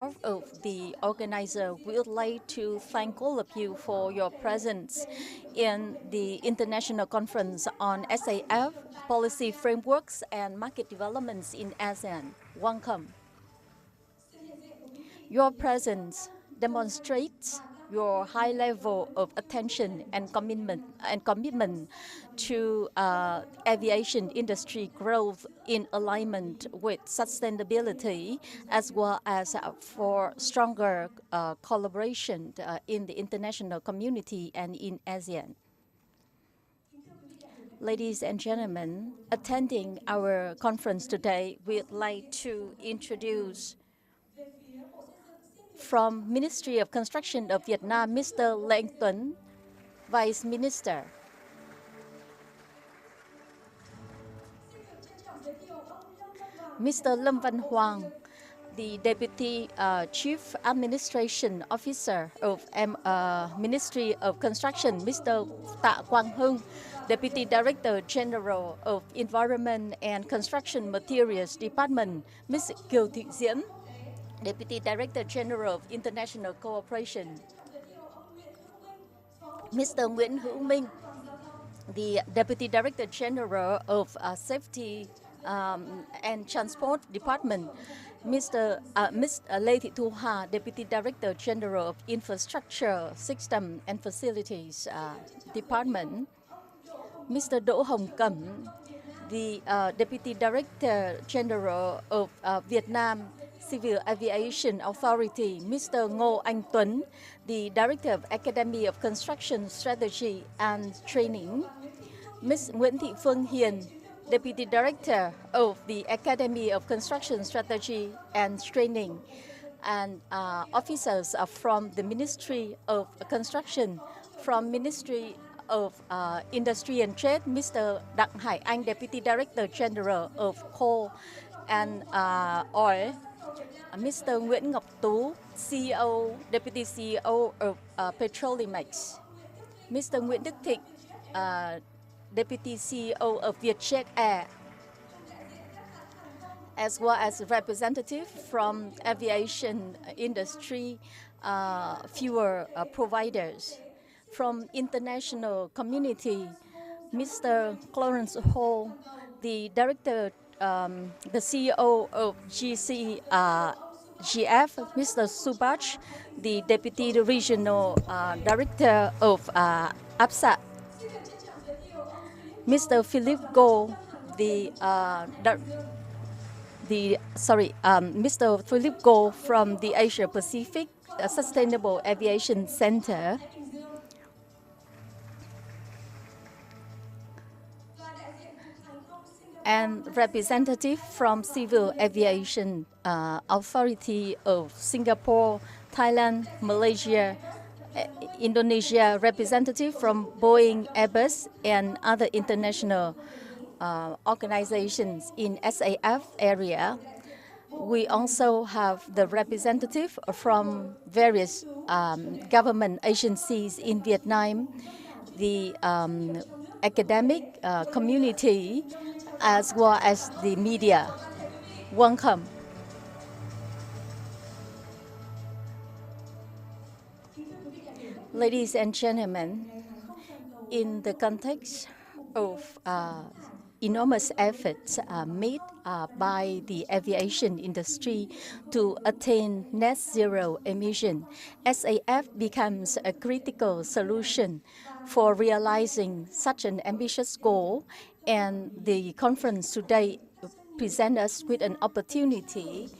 Of the organizer, we would like to thank all of you for your presence in the International Conference on SAF, Policy Frameworks and Market Developments in ASEAN. Welcome. Your presence demonstrates your high level of attention and commitment to aviation industry growth in alignment with sustainability, as well as for stronger collaboration in the international community and in ASEAN. Ladies and gentlemen, attending our conference today, we'd like to introduce from Ministry of Construction of Vietnam, Mr. Lê Anh Tuấn, Vice Minister. Mr. Lâm Văn Hoàng, the Deputy Chief Administration Officer of Ministry of Construction, Mr. Tạ Quang Hưng, Deputy Director General of Environment and Construction Materials Department, Ms. Kiều Thị Diễm, Deputy Director General of International Cooperation, Mr. Nguyễn Hữu Minh, the Deputy Director General of Safety and Transport Department, Ms. Lê Thị Thu Hà, Deputy Director General of Infrastructure, System and Facilities Department, Mr. Đỗ Hồng Cẩm, the Deputy Director General of Vietnam Civil Aviation Authority, Mr. Ngô Anh Tuấn, the Director of Academy of Construction Strategy and Training, Ms. Nguyễn Thị Phương Hiền, Deputy Director of the Academy of Construction Strategy and Training, and officers from the Ministry of Construction, from Ministry of Industry and Trade, Mr. Đặng Hải Anh, Deputy Director General of Coal and Oil, Mr. Nguyễn Ngọc Tú, CEO, Deputy CEO of Petrolimex, Mr. Nguyễn Đức Thịnh, Deputy CEO of Vietjet Air, as well as representative from aviation industry, fuel providers. From international community, Mr. Clarence Hall, the Director, the CEO of GF, Mr. Subach, the Deputy Regional Director of APSA, Mr. Philip Go, Mr. Philip Go from the Asia Pacific Sustainable Aviation Center, and representative from Civil Aviation Authority of Singapore, Thailand, Malaysia, Indonesia, representative from Boeing, Airbus, and other international organizations in SAF area. We also have the representative from various government agencies in Vietnam, the academic community, as well as the media. Welcome. Ladies and gentlemen, in the context of enormous efforts made by the aviation industry to attain net zero emission, SAF becomes a critical solution for realizing such an ambitious goal, and the conference today presents us with an opportunity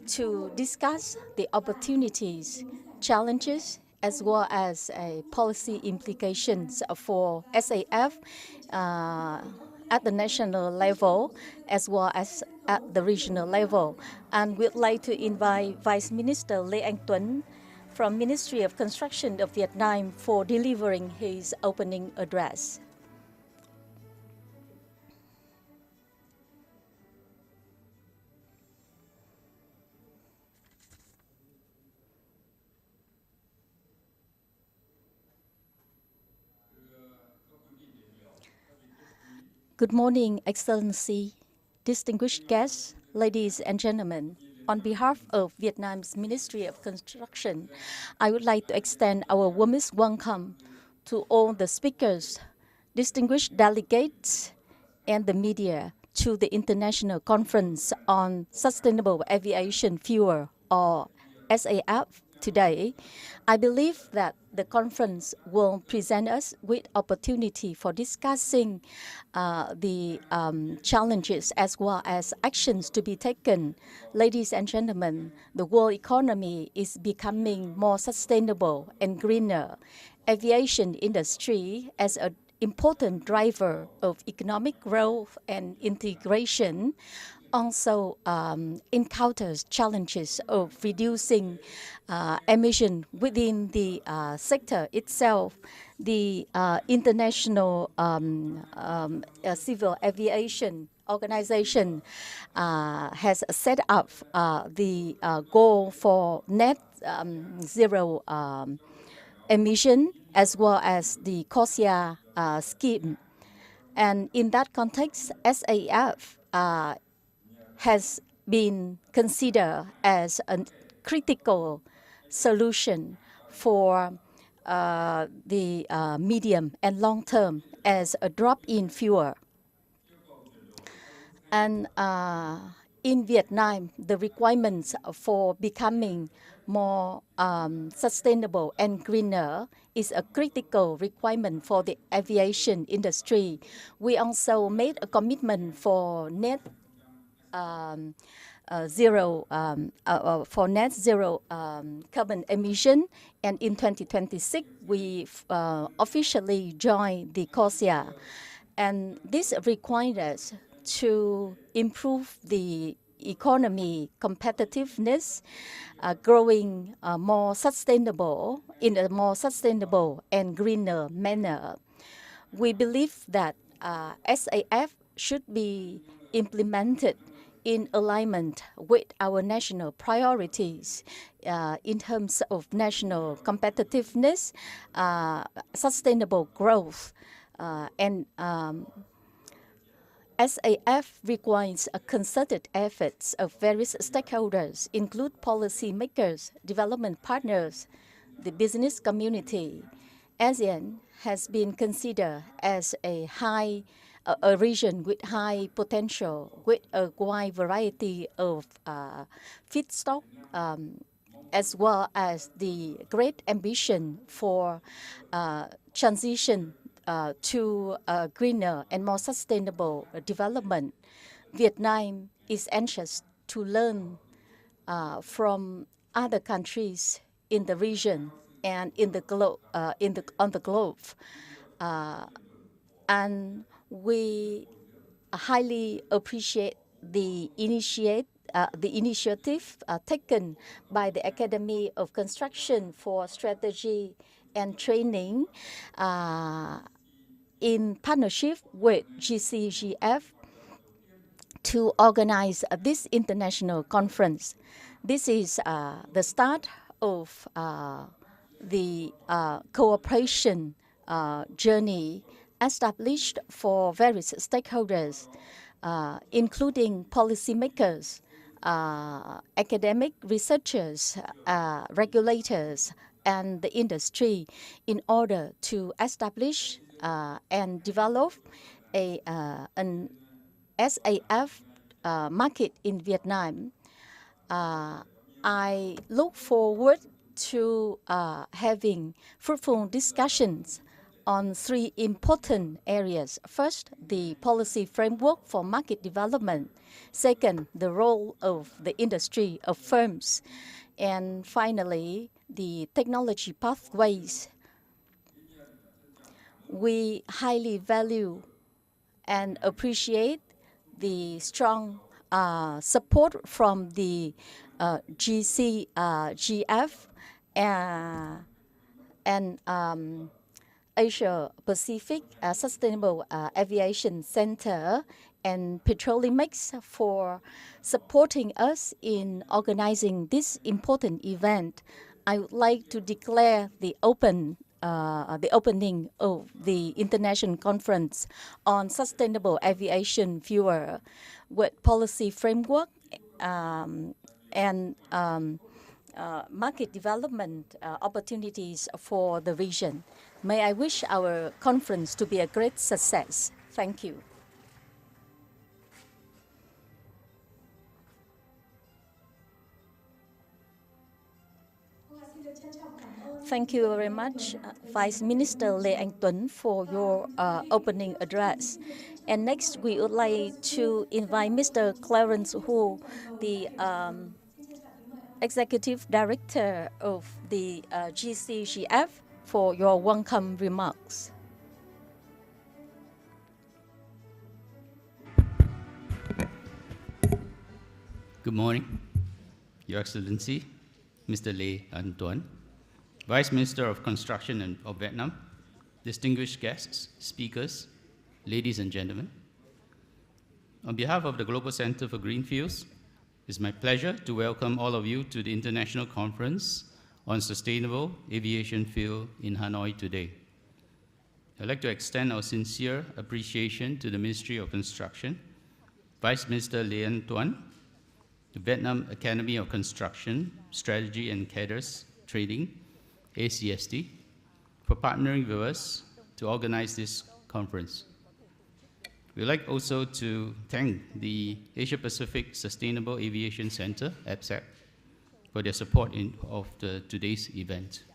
to discuss the opportunities, challenges, as well as policy implications for SAF at the national level, as well as at the regional level. And we'd like to invite Vice Minister Lê Anh Tuấn from Ministry of Construction of Vietnam for delivering his opening address. Good morning, Excellency, distinguished guests, ladies and gentlemen. On behalf of Vietnam's Ministry of Construction, I would like to extend our warmest welcome to all the speakers, distinguished delegates, and the media to the International Conference on Sustainable Aviation Fuel, or SAF, today. I believe that the conference will present us with opportunity for discussing the challenges as well as actions to be taken. Ladies and gentlemen, the world economy is becoming more sustainable and greener. Aviation industry as an important driver of economic growth and integration also encounters challenges of reducing emission within the sector itself. The International Civil Aviation Organization has set up the goal for net zero emission as well as the CORSIA scheme. And in that context, SAF has been considered as a critical solution for the medium and long term as a drop-in fuel. And in Vietnam, the requirements for becoming more sustainable and greener is a critical requirement for the aviation industry. We also made a commitment for net zero carbon emission, and in 2026 we officially joined the CORSIA, and this requires us to improve the economy competitiveness, growing more sustainable in a more sustainable and greener manner. We believe that SAF should be implemented in alignment with our national priorities in terms of national competitiveness, sustainable growth, and SAF requires a concerted efforts of various stakeholders, include policymakers, development partners, the business community. ASEAN has been considered as a region with high potential, with a wide variety of feedstock, as well as the great ambition for transition to a greener and more sustainable development. Vietnam is anxious to learn from other countries in the region and in the on the globe, and we highly appreciate the initiative taken by the Academy of Construction for Strategy and Training in partnership with GCGF to organize this international conference. This is the start of the cooperation journey established for various stakeholders, including policymakers, academic researchers, regulators, and the industry, in order to establish and develop an SAF market in Vietnam. I look forward to having fruitful discussions on three important areas. First, the policy framework for market development. Second, the role of the industry of firms. And finally, the technology pathways. We highly value and appreciate the strong support from the GCGF and Asia Pacific Sustainable Aviation Center and Petrolimex for supporting us in organizing this important event. I would like to declare the opening of the International Conference on Sustainable Aviation Fuel with policy framework and market development opportunities for the region. May I wish our conference to be a great success. Thank you. Thank you very much, Vice Minister Lê Anh Tuấn, for your opening address. And next, we would like to invite Mr. Clarence Hu, the Executive Director of the GCGF, for your welcome remarks. Good morning, Your Excellency, Mr. Lê Anh Tuấn, Vice Minister of Construction of Vietnam, distinguished guests, speakers, ladies and gentlemen. On behalf of the Global Center for Greenfields, it's my pleasure to welcome all of you to the International Conference on Sustainable Aviation Fuel in Hanoi today. I'd like to extend our sincere appreciation to the Ministry of Construction, Vice Minister Lê Anh Tuấn, the Vietnam Academy of Construction, Strategy and Cadres Training, ACST, for partnering with us to organize this conference. We'd like also to thank the Asia Pacific Sustainable Aviation Center, APSAC, for their support of today's event.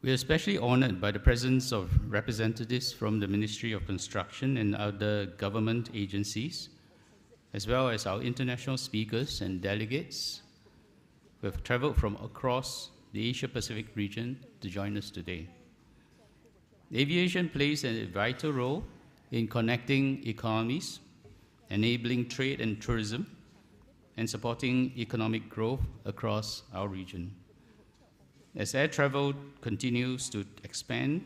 We are especially honored by the presence of representatives from the Ministry of Construction and other government agencies, as well as our international speakers and delegates who have traveled from across the Asia-Pacific region to join us today. Aviation plays a vital role in connecting economies, enabling trade and tourism, and supporting economic growth across our region. As air travel continues to expand,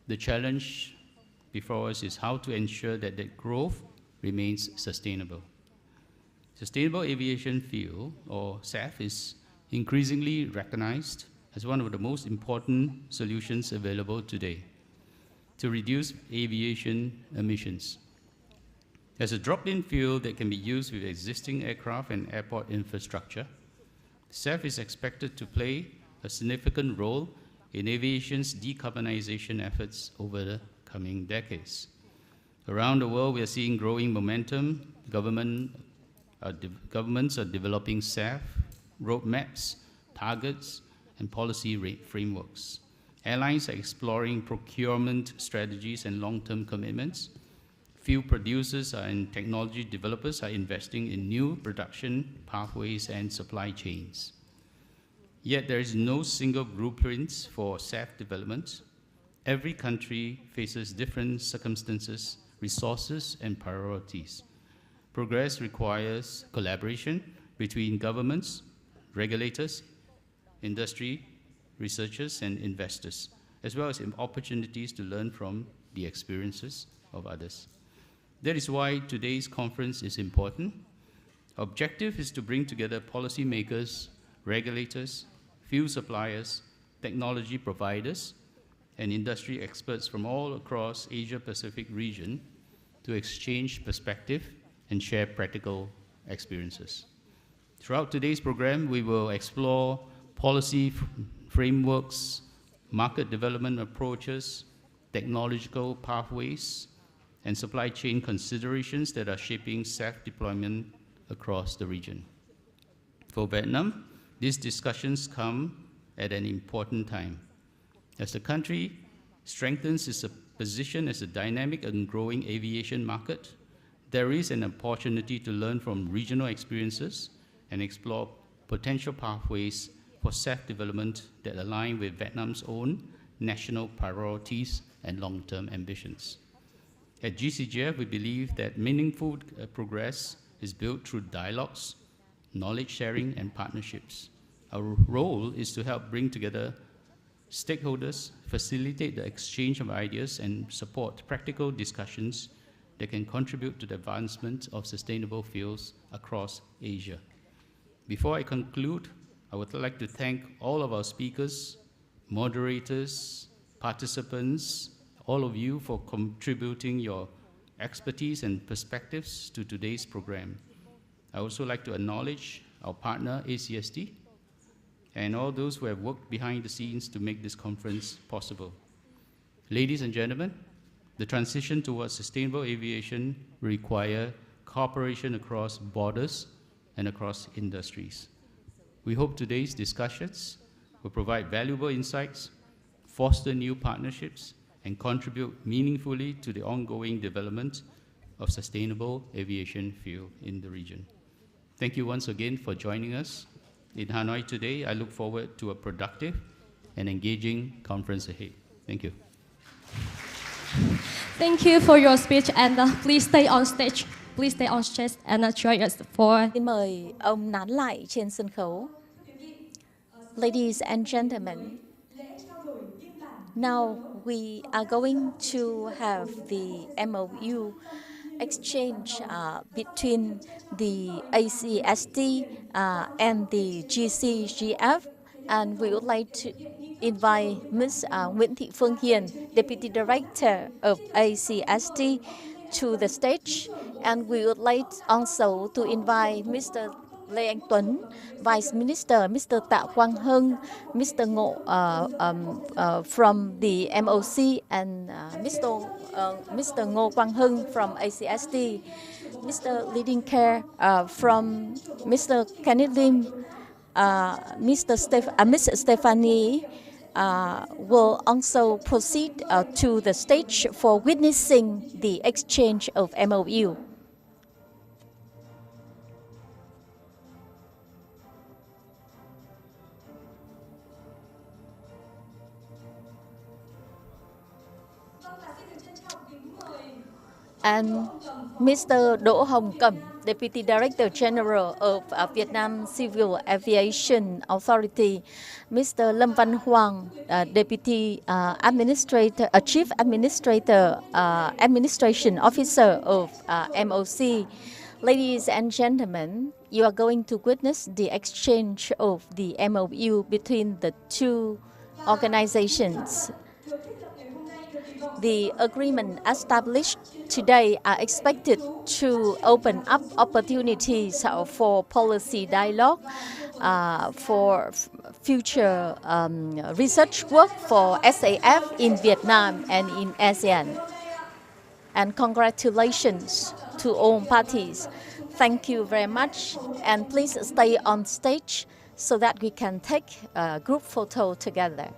the challenge before us is how to ensure that that growth remains sustainable. Sustainable aviation fuel, or SAF, is increasingly recognized as one of the most important solutions available today to reduce aviation emissions. As a drop-in fuel that can be used with existing aircraft and airport infrastructure, SAF is expected to play a significant role in aviation's decarbonization efforts over the coming decades. Around the world, we are seeing growing momentum. Governments are developing SAF roadmaps, targets, and policy frameworks. Airlines are exploring procurement strategies and long-term commitments. Fuel producers and technology developers are investing in new production pathways and supply chains. Yet there is no single blueprint for SAF development. Every country faces different circumstances, resources, and priorities. Progress requires collaboration between governments, regulators, industry, researchers, and investors, as well as opportunities to learn from the experiences of others. That is why today's conference is important. Objective is to bring together policymakers, regulators, fuel suppliers, technology providers, and industry experts from all across Asia-Pacific region to exchange perspective and share practical experiences. Throughout today's program, we will explore policy frameworks, market development approaches, technological pathways, and supply chain considerations that are shaping SAF deployment across the region. For Vietnam, these discussions come at an important time. As the country strengthens its position as a dynamic and growing aviation market, there is an opportunity to learn from regional experiences and explore potential pathways for SAF development that align with Vietnam's own national priorities and long-term ambitions. At GCGF, we believe that meaningful progress is built through dialogues, knowledge sharing, and partnerships. Our role is to help bring together stakeholders, facilitate the exchange of ideas, and support practical discussions that can contribute to the advancement of sustainable fuels across Asia. Before I conclude, I would like to thank all of our speakers, moderators, participants, all of you for contributing your expertise and perspectives to today's program. I also like to acknowledge our partner, ACST, and all those who have worked behind the scenes to make this conference possible. Ladies and gentlemen, the transition towards sustainable aviation will require cooperation across borders and across industries. We hope today's discussions will provide valuable insights, foster new partnerships, and contribute meaningfully to the ongoing development of sustainable aviation fuel in the region. Thank you once again for joining us in Hanoi today. I look forward to a productive and engaging conference ahead. Thank you. Thank you for your speech, and please stay on stage. Please stay on stage and join us for. Xin mời ông nán lại trên sân khấu. Ladies and gentlemen, now we are going to have the MOU exchange between the ACST and the GCGF, and we would like to invite Ms. Nguyễn Thị Phương Hiền, Deputy Director of ACST, to the stage, and we would like also to invite Mr. Lê Anh Tuấn, Vice Minister, Mr. Tạ Quang Hưng, Mr. Ngô from the MOC, and Mr. Ngô Quang Hưng from ACST, Mr. Leading Care from Mr. Kenneth Lim, Miss Stephanie will also proceed to the stage for witnessing the exchange of MOU. And Mr. Đỗ Hồng Cẩm, Deputy Director General of Vietnam Civil Aviation Authority, Mr. Lâm Văn Hoàng, Deputy Administrator, Chief Administrator, Administration Officer of MOC. Ladies and gentlemen, you are going to witness the exchange of the MOU between the two organizations. The agreement established today are expected to open up opportunities for policy dialogue, for future research work for SAF in Vietnam and in ASEAN. And congratulations to all parties. Thank you very much, and please stay on stage so that we can take a group photo together.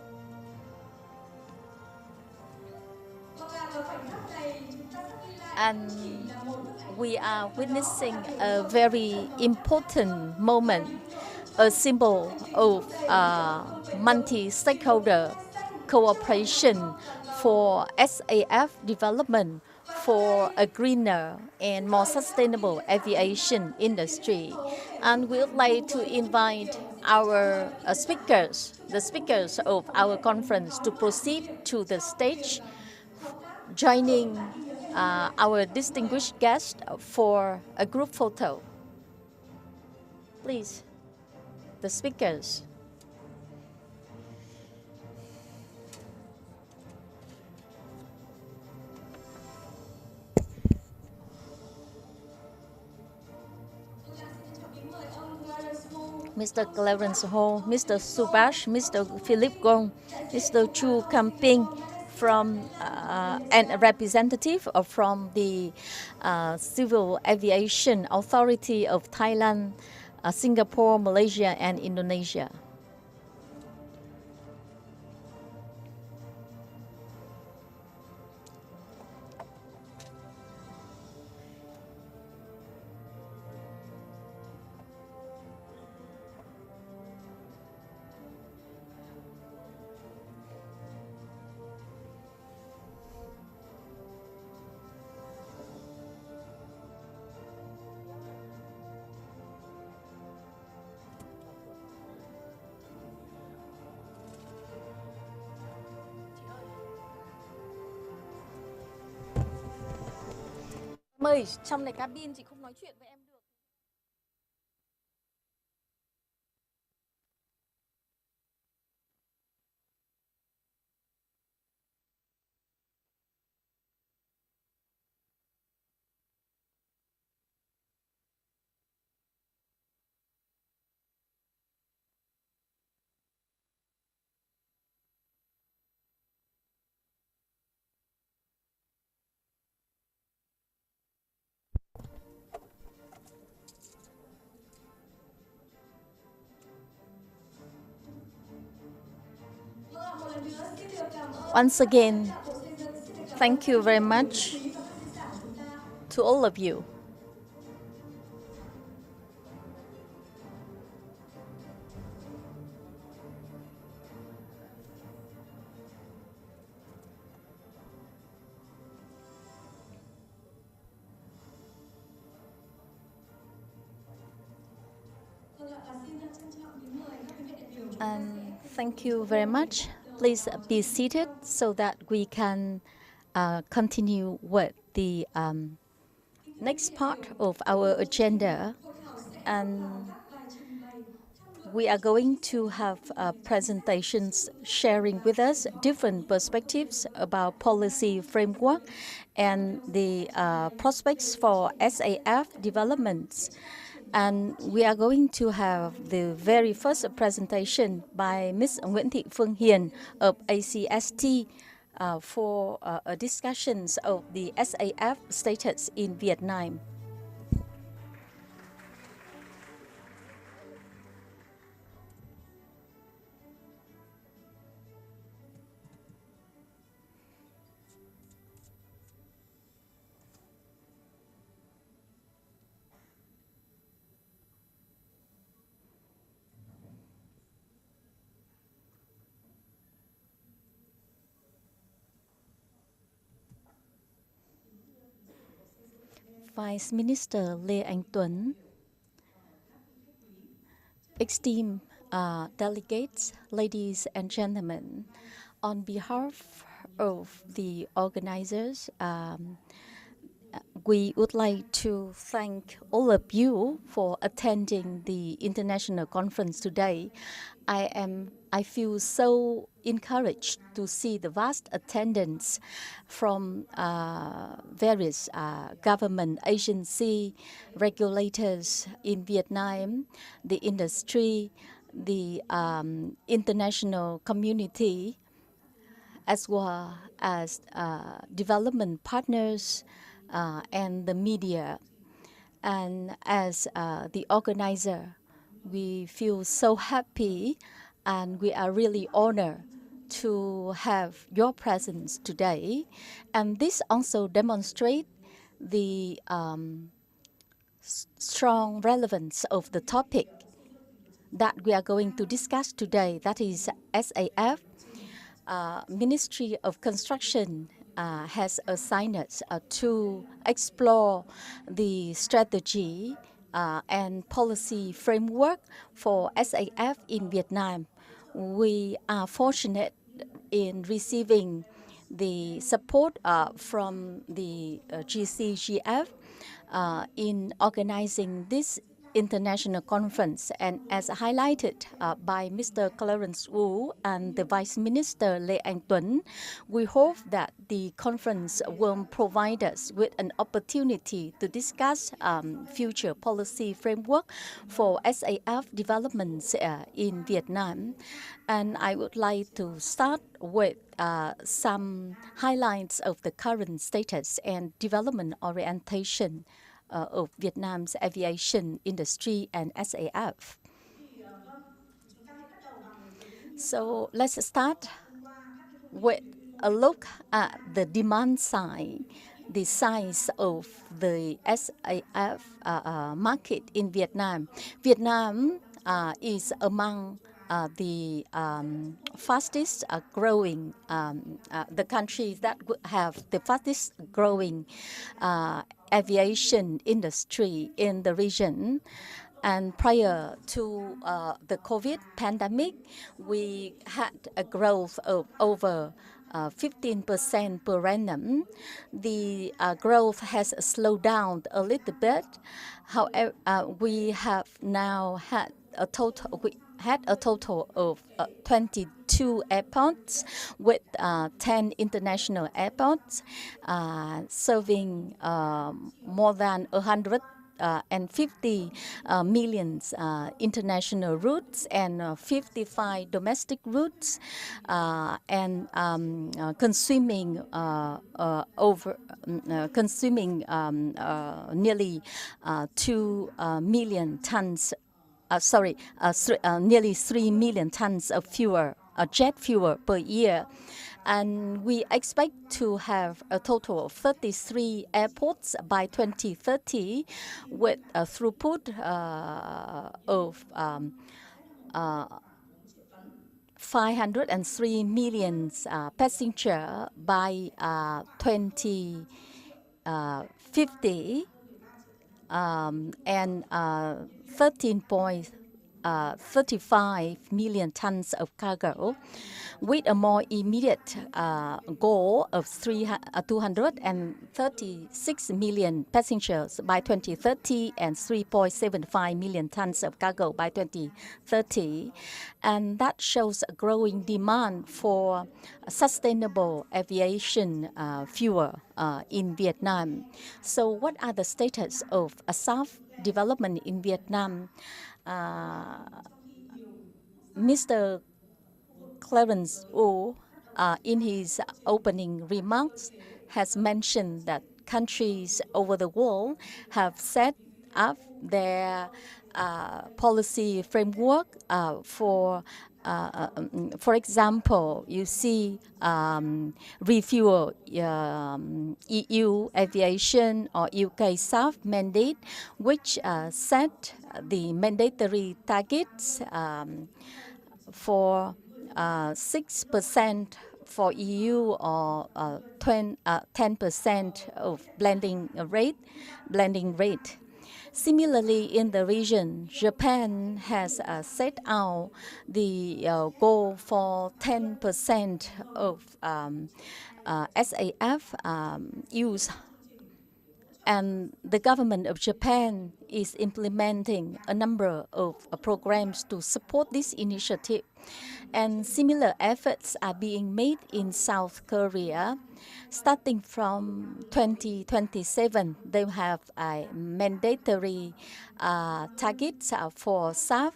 And we are witnessing a very important moment, a symbol of multi-stakeholder cooperation for SAF development, for a greener and more sustainable aviation industry. And we would like to invite our speakers, the speakers of our conference, to proceed to the stage, joining our distinguished guest for a group photo. Please, the speakers. Mr. Clarence Ho, Mr. Subhash, Mr. Philip Gong, Mr. Chu Kamping, from and a representative from the Civil Aviation Authority of Thailand, Singapore, Malaysia, and Indonesia. Mời, trong này cabin chị không nói chuyện với em được. Once again, thank you very much to all of you. And thank you very much. Please be seated so that we can continue with the next part of our agenda. And we are going to have presentations sharing with us different perspectives about policy framework and the prospects for SAF developments. And we are going to have the very first presentation by Ms. Nguyễn Thị Phương Hiền of ACST for discussions of the SAF status in Vietnam. Vice Minister Lê Anh Tuấn, esteemed delegates, ladies and gentlemen, on behalf of the organizers, we would like to thank all of you for attending the international conference today. I feel so encouraged to see the vast attendance from various government agency, regulators in Vietnam, the industry, the international community, as well as development partners and the media. And as the organizer, we feel so happy and we are really honored to have your presence today. And this also demonstrates the strong relevance of the topic that we are going to discuss today, that is SAF. Ministry of Construction has assigned us to explore the strategy and policy framework for SAF in Vietnam. We are fortunate in receiving the support from the GCGF in organizing this international conference, and as highlighted by Mr. Clarence Wu and the Vice Minister Lê Anh Tuấn, we hope that the conference will provide us with an opportunity to discuss future policy framework for SAF developments in Vietnam. And I would like to start with some highlights of the current status and development orientation of Vietnam's aviation industry and SAF. So let's start with a look at the demand side, the size of the SAF market in Vietnam. Vietnam is among the fastest growing, the countries that have the fastest growing aviation industry in the region. And prior to the COVID pandemic, we had a growth of over 15% per annum. The growth has slowed down a little bit. However, we have now had a total of 22 airports with 10 international airports serving more than 150 million international routes and 55 domestic routes, and consuming nearly 2 million tons. Nearly 3 million tons of fuel jet fuel per year. And we expect to have a total of 33 airports by 2030 with a throughput of 503 million passengers by 2050 and 13.35 million tons of cargo, with a more immediate goal of 236 million passengers by 2030 and 3.75 million tons of cargo by 2030. And that shows a growing demand for sustainable aviation fuel in Vietnam. So what are the status of SAF development in Vietnam? Mr. Clarence Wu, in his opening remarks, has mentioned that countries over the world have set up their policy framework for example, you see refuel EU aviation or UK SAF mandate, which set the mandatory targets for 6% for EU or 10% of blending rate. Similarly, in the region, Japan has set out the goal for 10% of SAF use, and the government of Japan is implementing a number of programs to support this initiative. And similar efforts are being made in South Korea. Starting from 2027, they have a mandatory targets for SAF.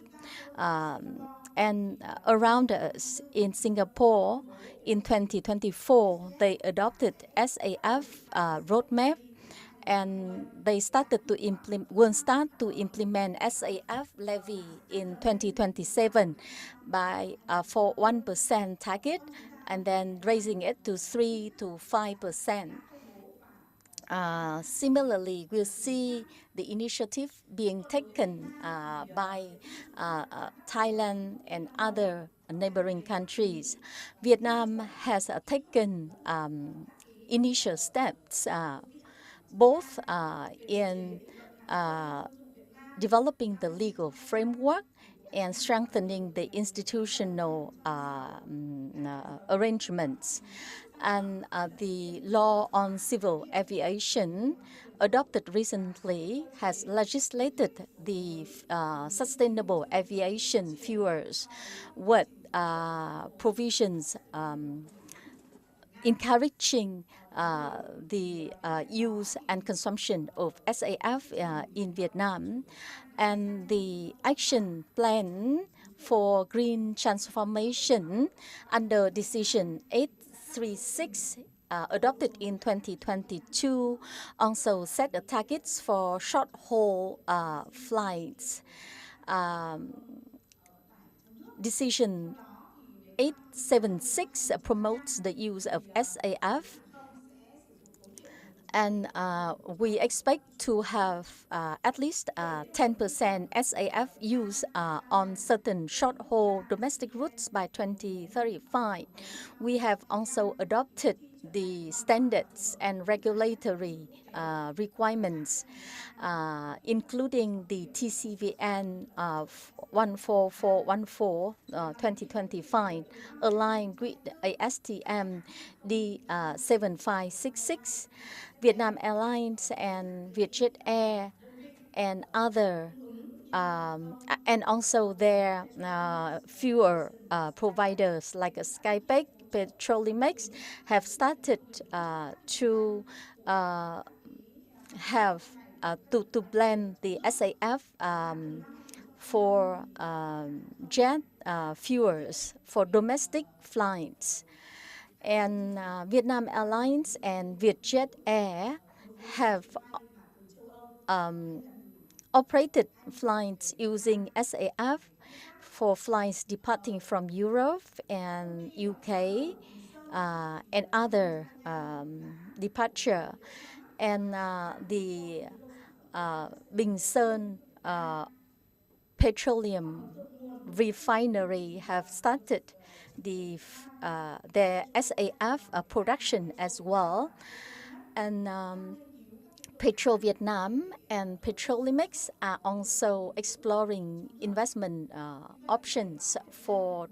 And around us in Singapore, in 2024, they adopted SAF roadmap, and they will start to implement SAF levy in 2027 by for 1% target, and then raising it to 3 to 5%. Similarly, we'll see the initiative being taken by Thailand and other neighboring countries. Vietnam has taken initial steps both in developing the legal framework and strengthening the institutional arrangements. And the law on civil aviation adopted recently has legislated the sustainable aviation fuels with provisions encouraging the use and consumption of SAF in Vietnam, and the action plan for green transformation under Decision 836 adopted in 2022 also set the targets for short-haul flights. Decision 876 promotes the use of SAF, and we expect to have at least 10% SAF use on certain short-haul domestic routes by 2035. We have also adopted the standards and regulatory requirements, including the TCVN 14414 2025, aligned with ASTM D7566, Vietnam Airlines and Vietjet Air and other and also their fuel providers like Skypack, Petrolimex have started to have to blend the SAF for jet fuels for domestic flights. And Vietnam Airlines and Vietjet Air have operated flights using SAF for flights departing from Europe and UK and other departure. And the Bình Sơn petroleum refinery have started their SAF production as well. And Petro Vietnam and Petrolimex are also exploring investment options for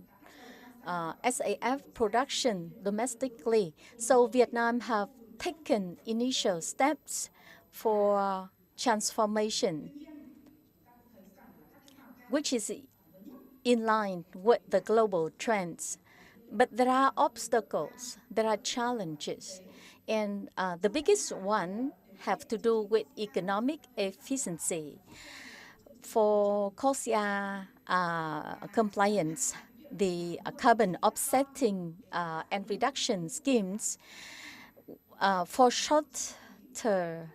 SAF production domestically. So Vietnam have taken initial steps for transformation, which is in line with the global trends. But there are obstacles, there are challenges, and the biggest one have to do with economic efficiency. For CORSIA compliance, the carbon offsetting and reduction schemes for short-term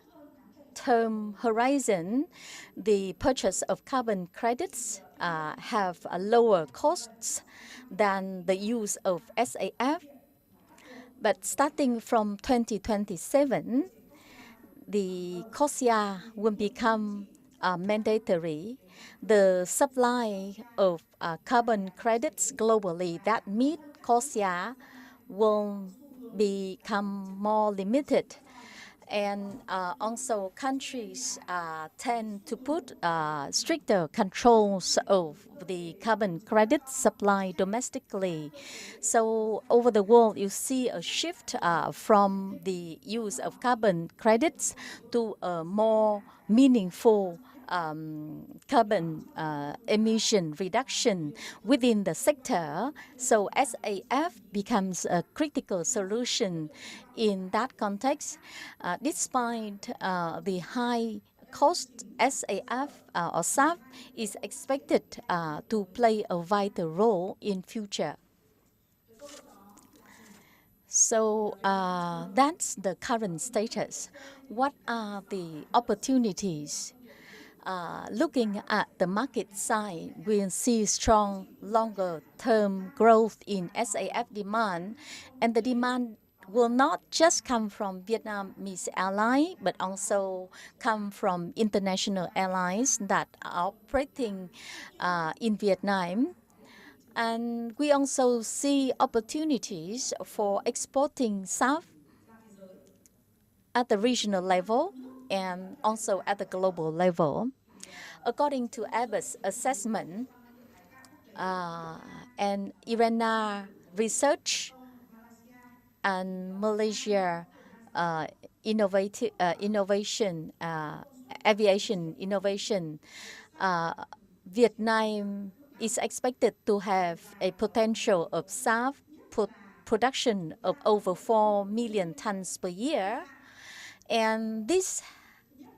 horizon, the purchase of carbon credits have lower costs than the use of SAF. But starting from 2027, the CORSIA will become mandatory. The supply of carbon credits globally that meet CORSIA will become more limited. And also countries tend to put stricter controls of the carbon credit supply domestically. So over the world, you see a shift from the use of carbon credits to a more meaningful carbon emission reduction within the sector. So SAF becomes a critical solution in that context. Despite the high cost, SAF or SAF is expected to play a vital role in future. So that's the current status. What are the opportunities? Looking at the market side, we'll see strong longer-term growth in SAF demand, and the demand will not just come from Vietnamese airlines, but also come from international airlines that are operating in Vietnam. And we also see opportunities for exporting SAF at the regional level and also at the global level. According to Airbus assessment and IRENA research and Malaysia innovation, aviation innovation, Vietnam is expected to have a potential of SAF production of over 4 million tons per year. And this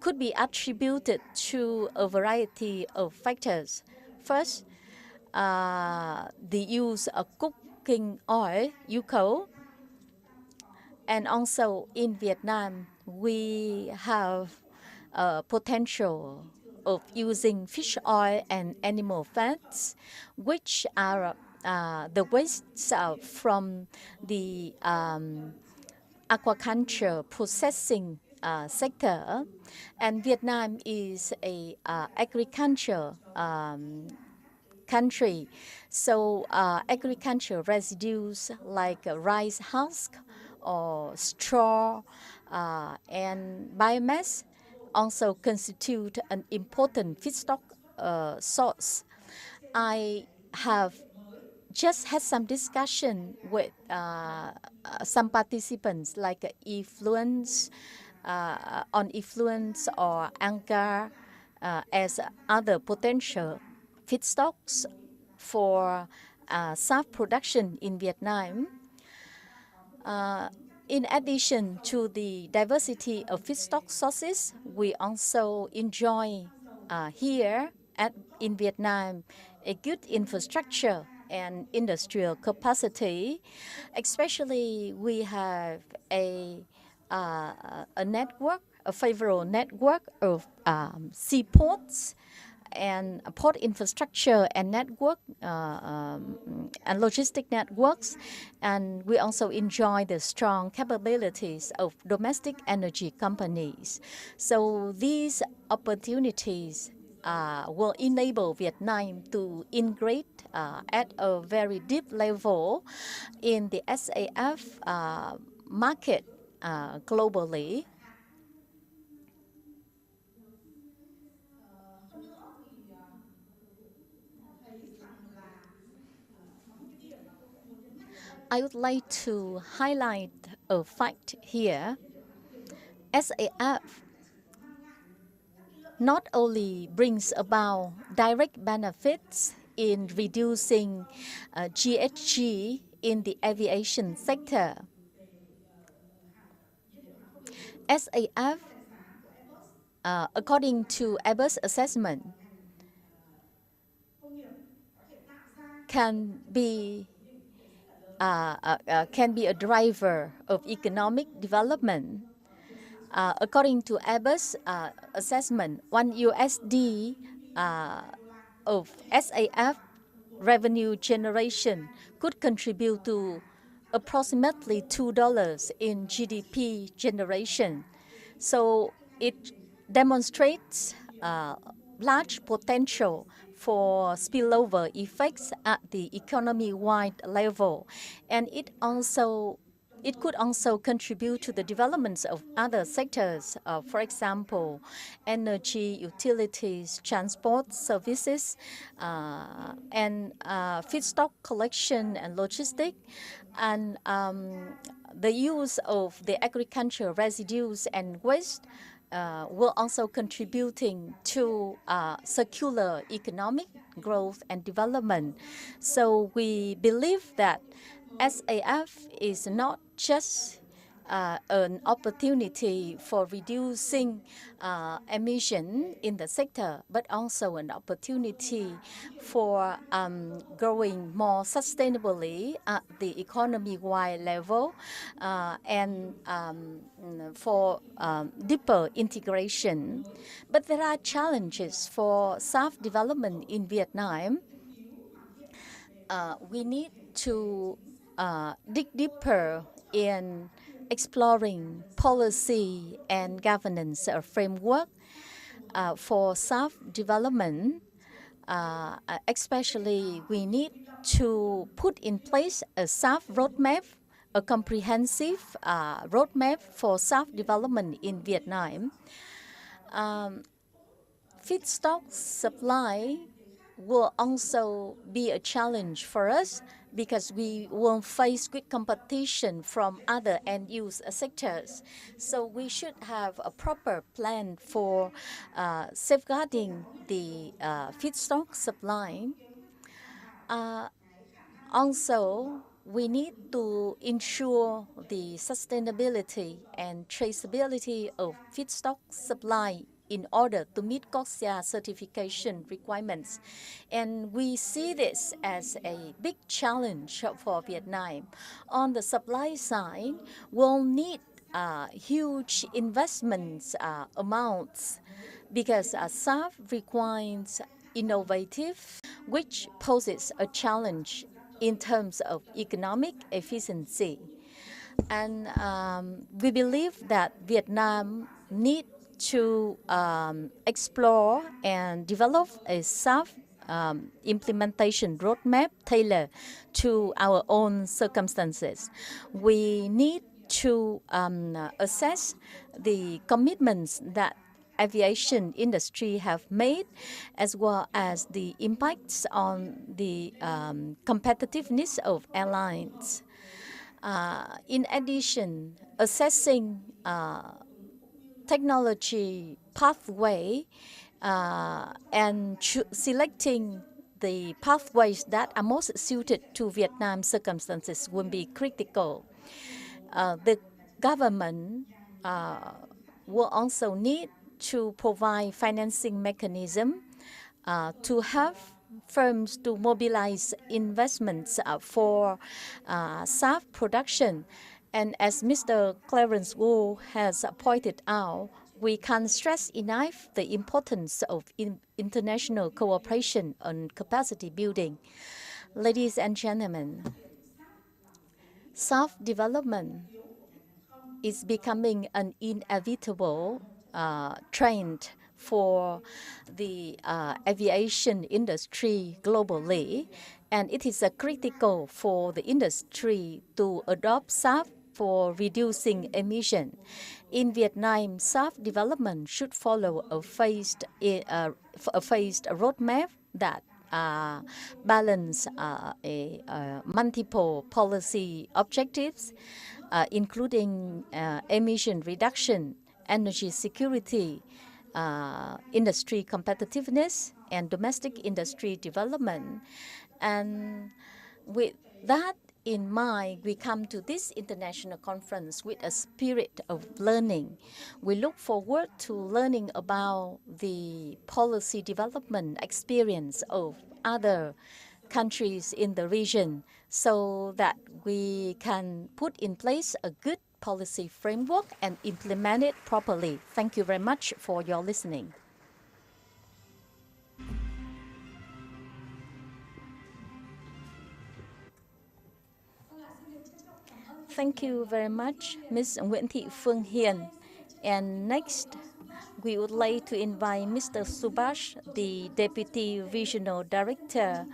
could be attributed to a variety of factors. First, the use of cooking oil, UCO, and also in Vietnam, we have potential of using fish oil and animal fats, which are the wastes from the aquaculture processing sector. And Vietnam is a agriculture country. So agriculture residues like rice husk or straw and biomass also constitute an important feedstock source. I have just had some discussion with some participants like effluents, on effluents or anchor as other potential feedstocks for SAF production in Vietnam. In addition to the diversity of feedstock sources, we also enjoy here in Vietnam a good infrastructure and industrial capacity. Especially, we have a network, a favorable network of seaports and port infrastructure and network and logistic networks. And we also enjoy the strong capabilities of domestic energy companies. So these opportunities will enable Vietnam to integrate at a very deep level in the SAF market globally. I would like to highlight a fact here. SAF not only brings about direct benefits in reducing GHG in the aviation sector. SAF, according to Airbus assessment, can be a driver of economic development. According to Airbus assessment, $1 of SAF revenue generation could contribute to approximately $2 in GDP generation. So it demonstrates large potential for spillover effects at the economy-wide level, and it could also contribute to the developments of other sectors, for example, energy, utilities, transport services, and feedstock collection and logistics, and the use of the agricultural residues and waste will also contributing to circular economic growth and development. So we believe that SAF is not just an opportunity for reducing emission in the sector, but also an opportunity for growing more sustainably at the economy-wide level and for deeper integration. But there are challenges for SAF development in Vietnam. We need to dig deeper in exploring policy and governance framework for SAF development. Especially, we need to put in place a SAF roadmap, a comprehensive roadmap for SAF development in Vietnam. Feedstock supply will also be a challenge for us because we will face good competition from other end-use sectors. So we should have a proper plan for safeguarding the feedstock supply. Also, we need to ensure the sustainability and traceability of feedstock supply in order to meet CORSIA certification requirements. And we see this as a big challenge for Vietnam. On the supply side, we'll need huge investments amounts because SAF requires innovative, which poses a challenge in terms of economic efficiency. And we believe that Vietnam needs to explore and develop a SAF implementation roadmap tailored to our own circumstances. We need to assess the commitments that aviation industry have made, as well as the impacts on the competitiveness of airlines. In addition, assessing technology pathway and selecting the pathways that are most suited to Vietnam's circumstances will be critical. The government will also need to provide financing mechanism to have firms to mobilize investments for SAF production. And as Mr. Clarence Wu has pointed out, we can't stress enough the importance of international cooperation on capacity building. Ladies and gentlemen, self-development is becoming an inevitable trend for the aviation industry globally, and it is critical for the industry to adopt SAF for reducing emission. In Vietnam, SAF development should follow a phased roadmap that balance multiple policy objectives, including emission reduction, energy security, industry competitiveness, and domestic industry development. And with that in mind, we come to this international conference with a spirit of learning. We look forward to learning about the policy development experience of other countries in the region so that we can put in place a good policy framework and implement it properly. Thank you very much for your listening. Thank you very much, Ms. Nguyễn Thị Phương Hiền. And next, we would like to invite Mr. Subhash, the Deputy Regional Director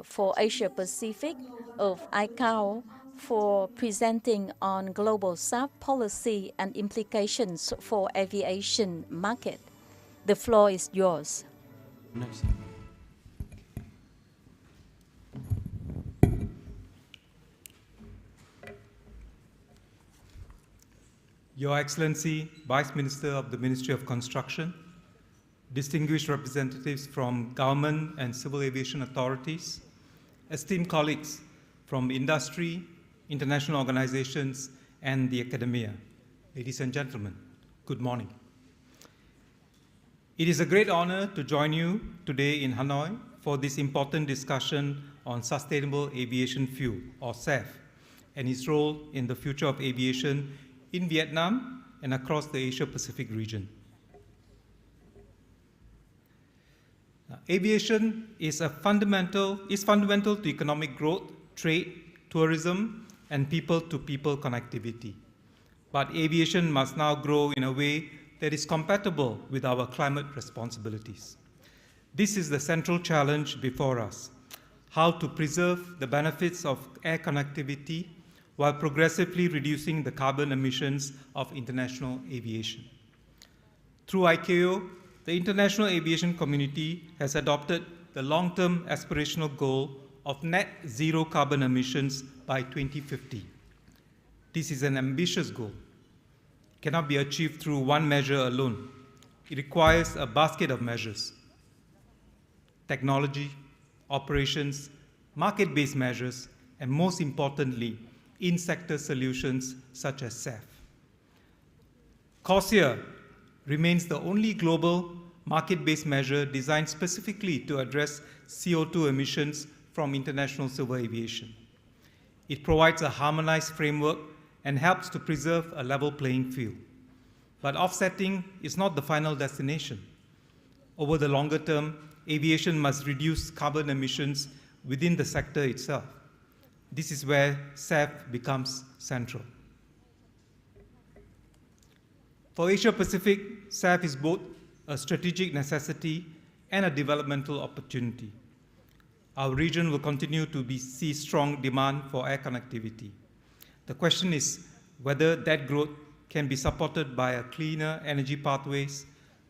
for Asia Pacific of ICAO, for presenting on global SAF policy and implications for aviation market. The floor is yours. Your Excellency, Vice Minister of the Ministry of Construction, distinguished representatives from government and civil aviation authorities, esteemed colleagues from industry, international organizations, and the academia. Ladies and gentlemen, good morning. It is a great honor to join you today in Hanoi for this important discussion on sustainable aviation fuel, or SAF, and its role in the future of aviation in Vietnam and across the Asia-Pacific region. Aviation is fundamental to economic growth, trade, tourism, and people-to-people connectivity. But aviation must now grow in a way that is compatible with our climate responsibilities. This is the central challenge before us: how to preserve the benefits of air connectivity while progressively reducing the carbon emissions of international aviation. Through ICAO, the international aviation community has adopted the long-term aspirational goal of net zero carbon emissions by 2050. This is an ambitious goal. It cannot be achieved through one measure alone. It requires a basket of measures: technology, operations, market-based measures, and most importantly, in-sector solutions such as SAF. CORSIA remains the only global market-based measure designed specifically to address CO2 emissions from international civil aviation. It provides a harmonized framework and helps to preserve a level playing field. But offsetting is not the final destination. Over the longer term, aviation must reduce carbon emissions within the sector itself. This is where SAF becomes central. For Asia Pacific, SAF is both a strategic necessity and a developmental opportunity. Our region will continue to see strong demand for air connectivity. The question is whether that growth can be supported by cleaner energy pathways,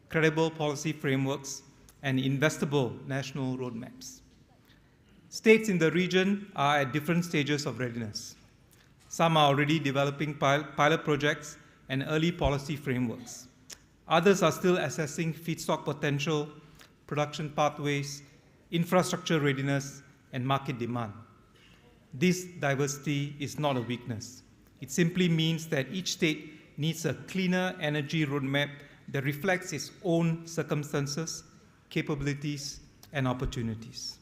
credible policy frameworks, and investable national roadmaps. States in the region are at different stages of readiness. Some are already developing pilot projects and early policy frameworks. Others are still assessing feedstock potential, production pathways, infrastructure readiness, and market demand. This diversity is not a weakness. It simply means that each state needs a cleaner energy roadmap that reflects its own circumstances, capabilities, and opportunities.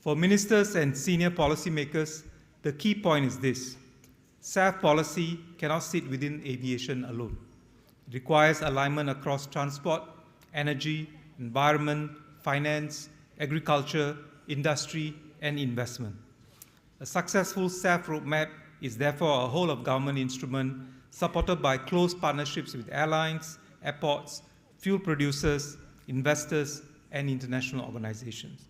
For ministers and senior policymakers, the key point is this: SAF policy cannot sit within aviation alone. It requires alignment across transport, energy, environment, finance, agriculture, industry, and investment. A successful SAF roadmap is therefore a whole-of-government instrument supported by close partnerships with airlines, airports, fuel producers, investors, and international organizations.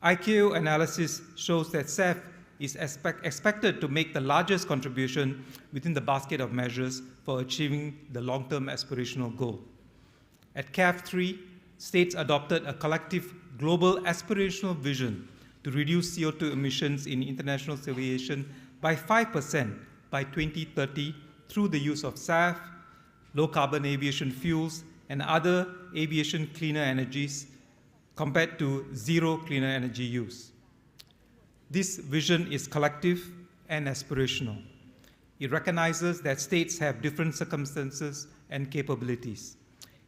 ICAO analysis shows that SAF is expected to make the largest contribution within the basket of measures for achieving the long-term aspirational goal. At CAF 3, states adopted a collective global aspirational vision to reduce CO2 emissions in international aviation by 5% by 2030 through the use of SAF, low-carbon aviation fuels, and other aviation cleaner energies compared to zero cleaner energy use. This vision is collective and aspirational. It recognizes that states have different circumstances and capabilities.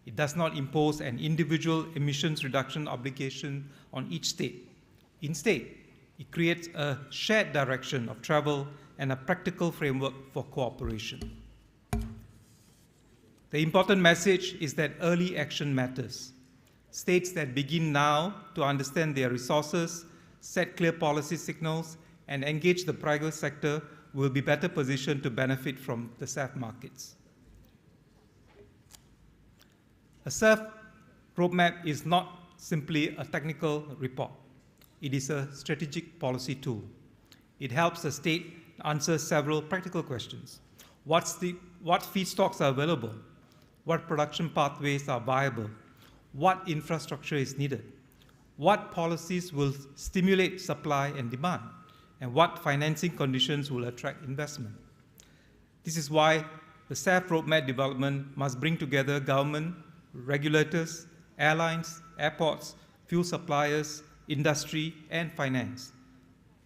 It does not impose an individual emissions reduction obligation on each state. Instead, it creates a shared direction of travel and a practical framework for cooperation. The important message is that early action matters. States that begin now to understand their resources, set clear policy signals, and engage the private sector will be better positioned to benefit from the SAF markets. A SAF roadmap is not simply a technical report. It is a strategic policy tool. It helps the state answer several practical questions. What feedstocks are available? What production pathways are viable? What infrastructure is needed? What policies will stimulate supply and demand? And what financing conditions will attract investment? This is why the SAF roadmap development must bring together government, regulators, airlines, airports, fuel suppliers, industry, and finance.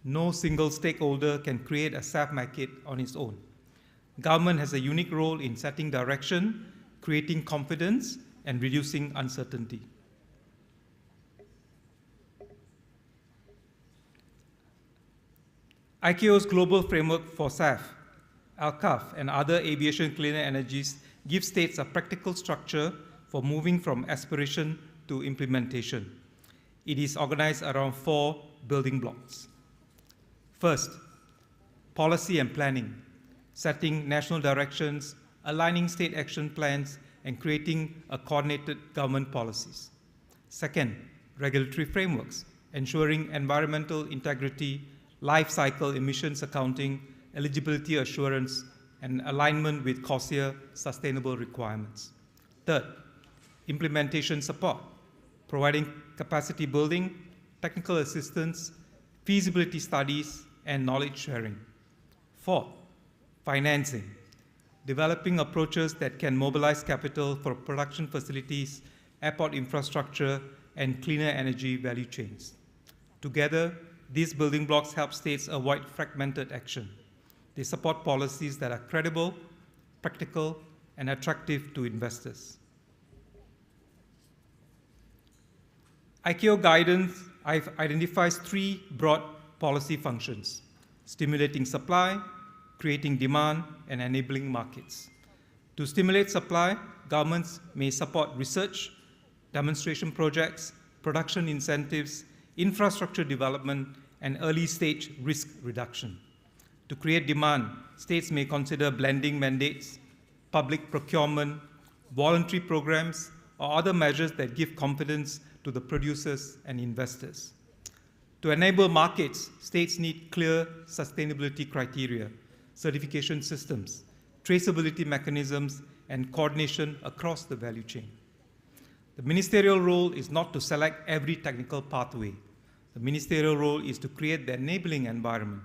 No single stakeholder can create a SAF market on its own. Government has a unique role in setting direction, creating confidence, and reducing uncertainty. ICAO's global framework for SAF, ALCAF, and other aviation cleaner energies give states a practical structure for moving from aspiration to implementation. It is organized around 4 building blocks. First, policy and planning, setting national directions, aligning state action plans, and creating a coordinated government policies. Second, regulatory frameworks, ensuring environmental integrity, life cycle emissions accounting, eligibility assurance, and alignment with CORSIA sustainable requirements. Third, implementation support, providing capacity building, technical assistance, feasibility studies, and knowledge sharing. Fourth, financing, developing approaches that can mobilize capital for production facilities, airport infrastructure, and cleaner energy value chains. Together, these building blocks help states avoid fragmented action. They support policies that are credible, practical, and attractive to investors. ICAO guidance identifies 3 broad policy functions: stimulating supply, creating demand, and enabling markets. To stimulate supply, governments may support research, demonstration projects, production incentives, infrastructure development, and early-stage risk reduction. To create demand, states may consider blending mandates, public procurement, voluntary programs, or other measures that give confidence to the producers and investors. To enable markets, states need clear sustainability criteria, certification systems, traceability mechanisms, and coordination across the value chain. The ministerial role is not to select every technical pathway. The ministerial role is to create the enabling environment,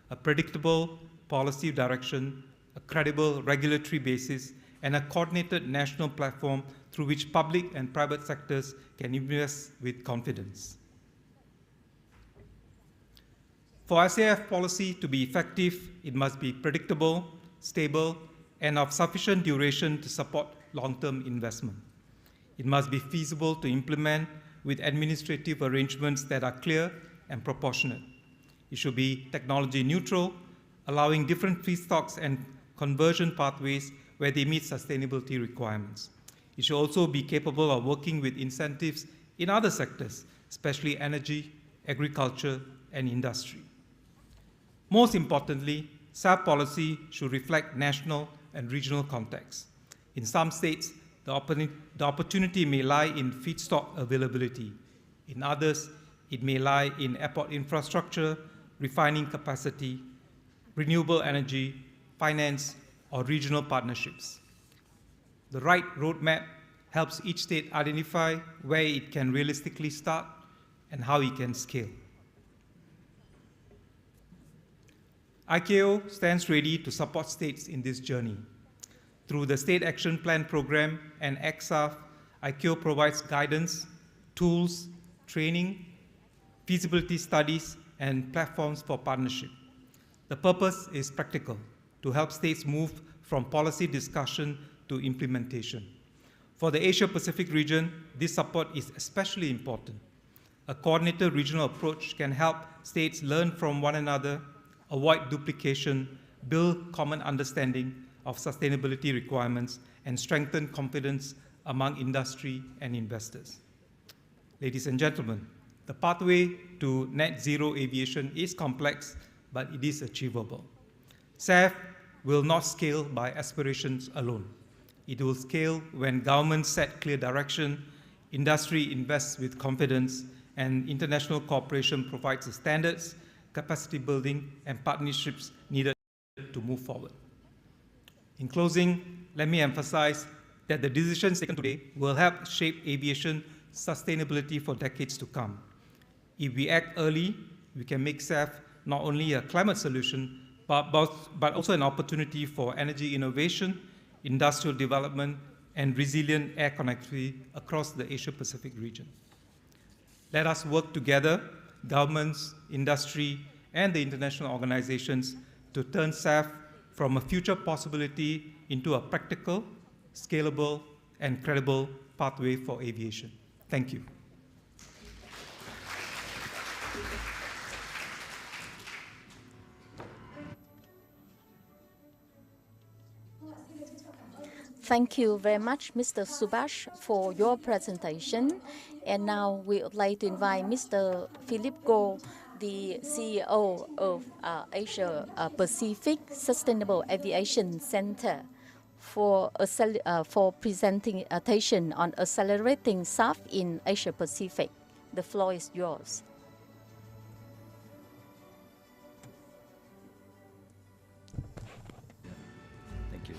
a predictable policy direction, a credible regulatory basis, and a coordinated national platform through which public and private sectors can invest with confidence. For SAF policy to be effective, it must be predictable, stable, and of sufficient duration to support long-term investment. It must be feasible to implement with administrative arrangements that are clear and proportionate. It should be technology neutral, allowing different feedstocks and conversion pathways where they meet sustainability requirements. It should also be capable of working with incentives in other sectors, especially energy, agriculture, and industry. Most importantly, SAF policy should reflect national and regional contexts. In some states, the opportunity may lie in feedstock availability. In others, it may lie in airport infrastructure, refining capacity, renewable energy, finance, or regional partnerships. The right roadmap helps each state identify where it can realistically start and how it can scale. ICAO stands ready to support states in this journey. Through the State Action Plan Program and XSAF, ICAO provides guidance, tools, training, feasibility studies, and platforms for partnership. The purpose is practical, to help states move from policy discussion to implementation. For the Asia-Pacific region, this support is especially important. A coordinated regional approach can help states learn from one another, avoid duplication, build common understanding of sustainability requirements, and strengthen confidence among industry and investors. Ladies and gentlemen, the pathway to net zero aviation is complex, but it is achievable. SAF will not scale by aspirations alone. It will scale when governments set clear direction, industry invests with confidence, and international cooperation provides the standards, capacity building, and partnerships needed to move forward. In closing, let me emphasize that the decisions taken today will help shape aviation sustainability for decades to come. If we act early, we can make SAF not only a climate solution, but also an opportunity for energy innovation, industrial development, and resilient air connectivity across the Asia-Pacific region. Let us work together, governments, industry, and the international organizations, to turn SAF from a future possibility into a practical, scalable, and credible pathway for aviation. Thank you. Thank you very much, Mr. Subhash, for your presentation. And now we would like to invite Mr. Philip Goh, the CEO of Asia Pacific Sustainable Aviation Center, for presentation on accelerating SAF in Asia Pacific. The floor is yours. Thank you.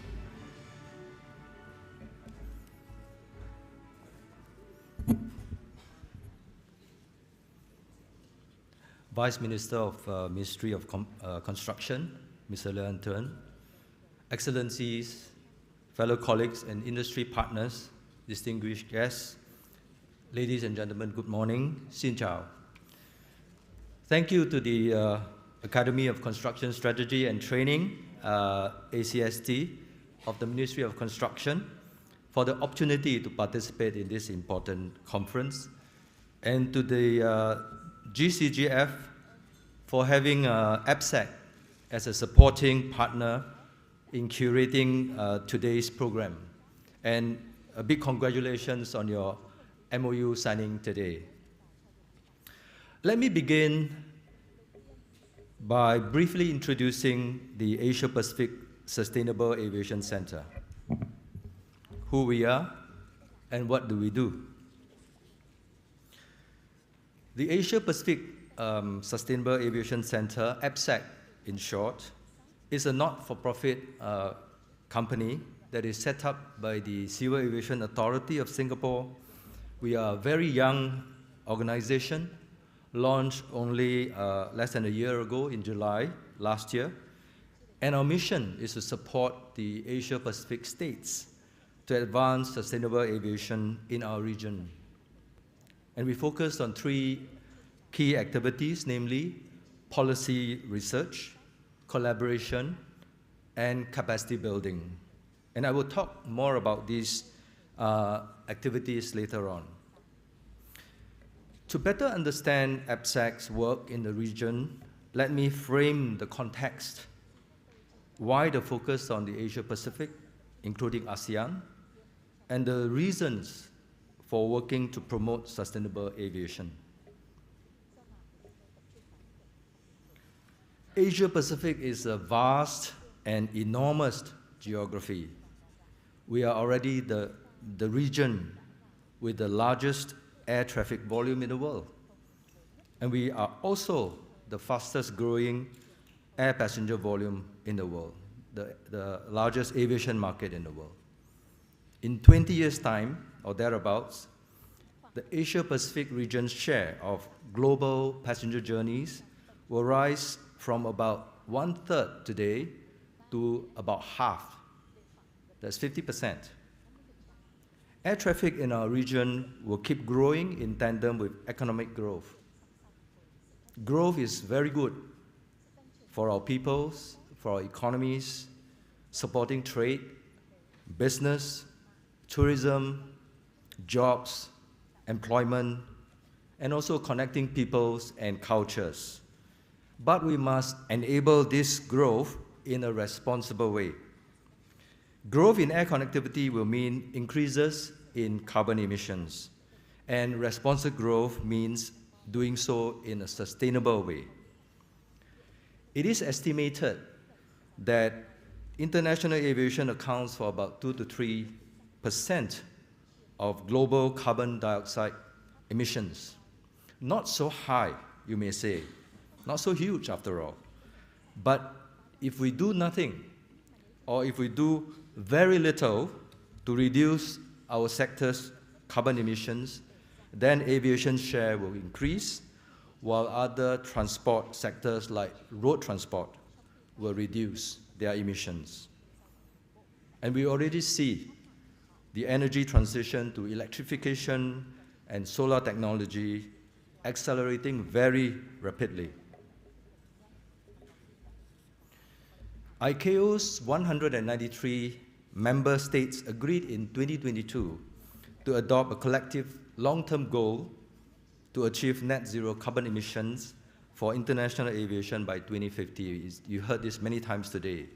Vice Minister of Ministry of Construction, Mr. Leon Tern, Excellencies, fellow colleagues and industry partners, distinguished guests, ladies and gentlemen, good morning, Xin Chào. Thank you to the Academy of Construction Strategy and Training, ACST, of the Ministry of Construction for the opportunity to participate in this important conference, and to the GCGF for having APSEC as a supporting partner in curating today's program. And a big congratulations on your MOU signing today. Let me begin by briefly introducing the Asia Pacific Sustainable Aviation Center, who we are and what do we do. The Asia Pacific Sustainable Aviation Center, APSEC in short, is a not-for-profit company that is set up by the Civil Aviation Authority of Singapore. We are a very young organization, launched only less than a year ago in July last year. And our mission is to support the Asia Pacific states to advance sustainable aviation in our region. And we focused on three key activities, namely policy research, collaboration, and capacity building. And I will talk more about these activities later on. To better understand APSEC's work in the region, let me frame the context why the focus on the Asia Pacific, including ASEAN, and the reasons for working to promote sustainable aviation. Asia Pacific is a vast and enormous geography. We are already the region with the largest air traffic volume in the world. And we are also the fastest growing air passenger volume in the world, the largest aviation market in the world. In 20 years' time, or thereabouts, the Asia-Pacific region's share of global passenger journeys will rise from about 1/3 today to about half. That's 50%. Air traffic in our region will keep growing in tandem with economic growth. Growth is very good for our peoples, for our economies, supporting trade, business, tourism, jobs, employment, and also connecting peoples and cultures. But we must enable this growth in a responsible way. Growth in air connectivity will mean increases in carbon emissions, and responsive growth means doing so in a sustainable way. It is estimated that international aviation accounts for about 2 to 3% of global carbon dioxide emissions. Not so high, you may say, not so huge after all. But if we do nothing, or if we do very little to reduce our sector's carbon emissions, then aviation's share will increase, while other transport sectors like road transport will reduce their emissions. And we already see the energy transition to electrification and solar technology accelerating very rapidly. ICAO's 193 member states agreed in 2022 to adopt a collective long-term goal to achieve net zero carbon emissions for international aviation by 2050. You heard this many times today.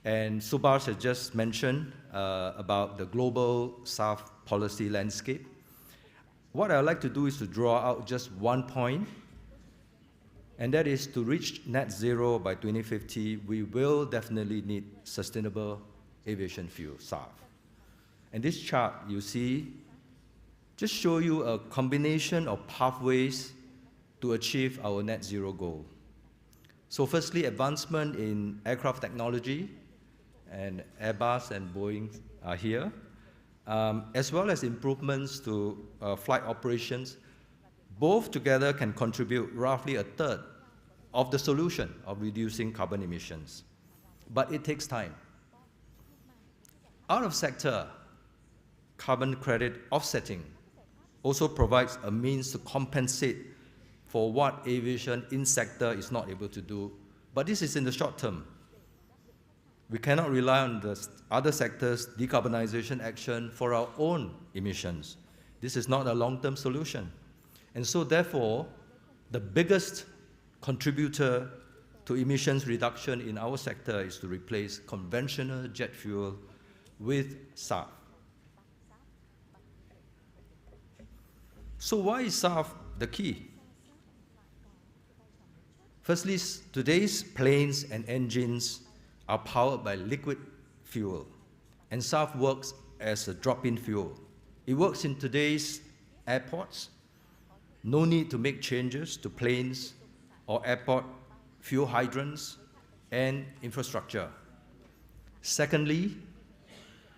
And Subhash has just mentioned about the global SAF policy landscape. What I'd like to do is to draw out just one point, and that is to reach net zero by 2050, we will definitely need sustainable aviation fuel, SAF. And this chart you see just show you a combination of pathways to achieve our net zero goal. So firstly, advancement in aircraft technology, and Airbus and Boeing are here, as well as improvements to flight operations. Both together can contribute roughly 1/3 of the solution of reducing carbon emissions. But it takes time. Out-of-sector carbon credit offsetting also provides a means to compensate for what aviation in-sector is not able to do. But this is in the short term. We cannot rely on the other sectors' decarbonization action for our own emissions. This is not a long-term solution. And so therefore, the biggest contributor to emissions reduction in our sector is to replace conventional jet fuel with SAF. So why is SAF the key? Firstly, today's planes and engines are powered by liquid fuel, and SAF works as a drop-in fuel. It works in today's airports. No need to make changes to planes or airport fuel hydrants and infrastructure. Secondly,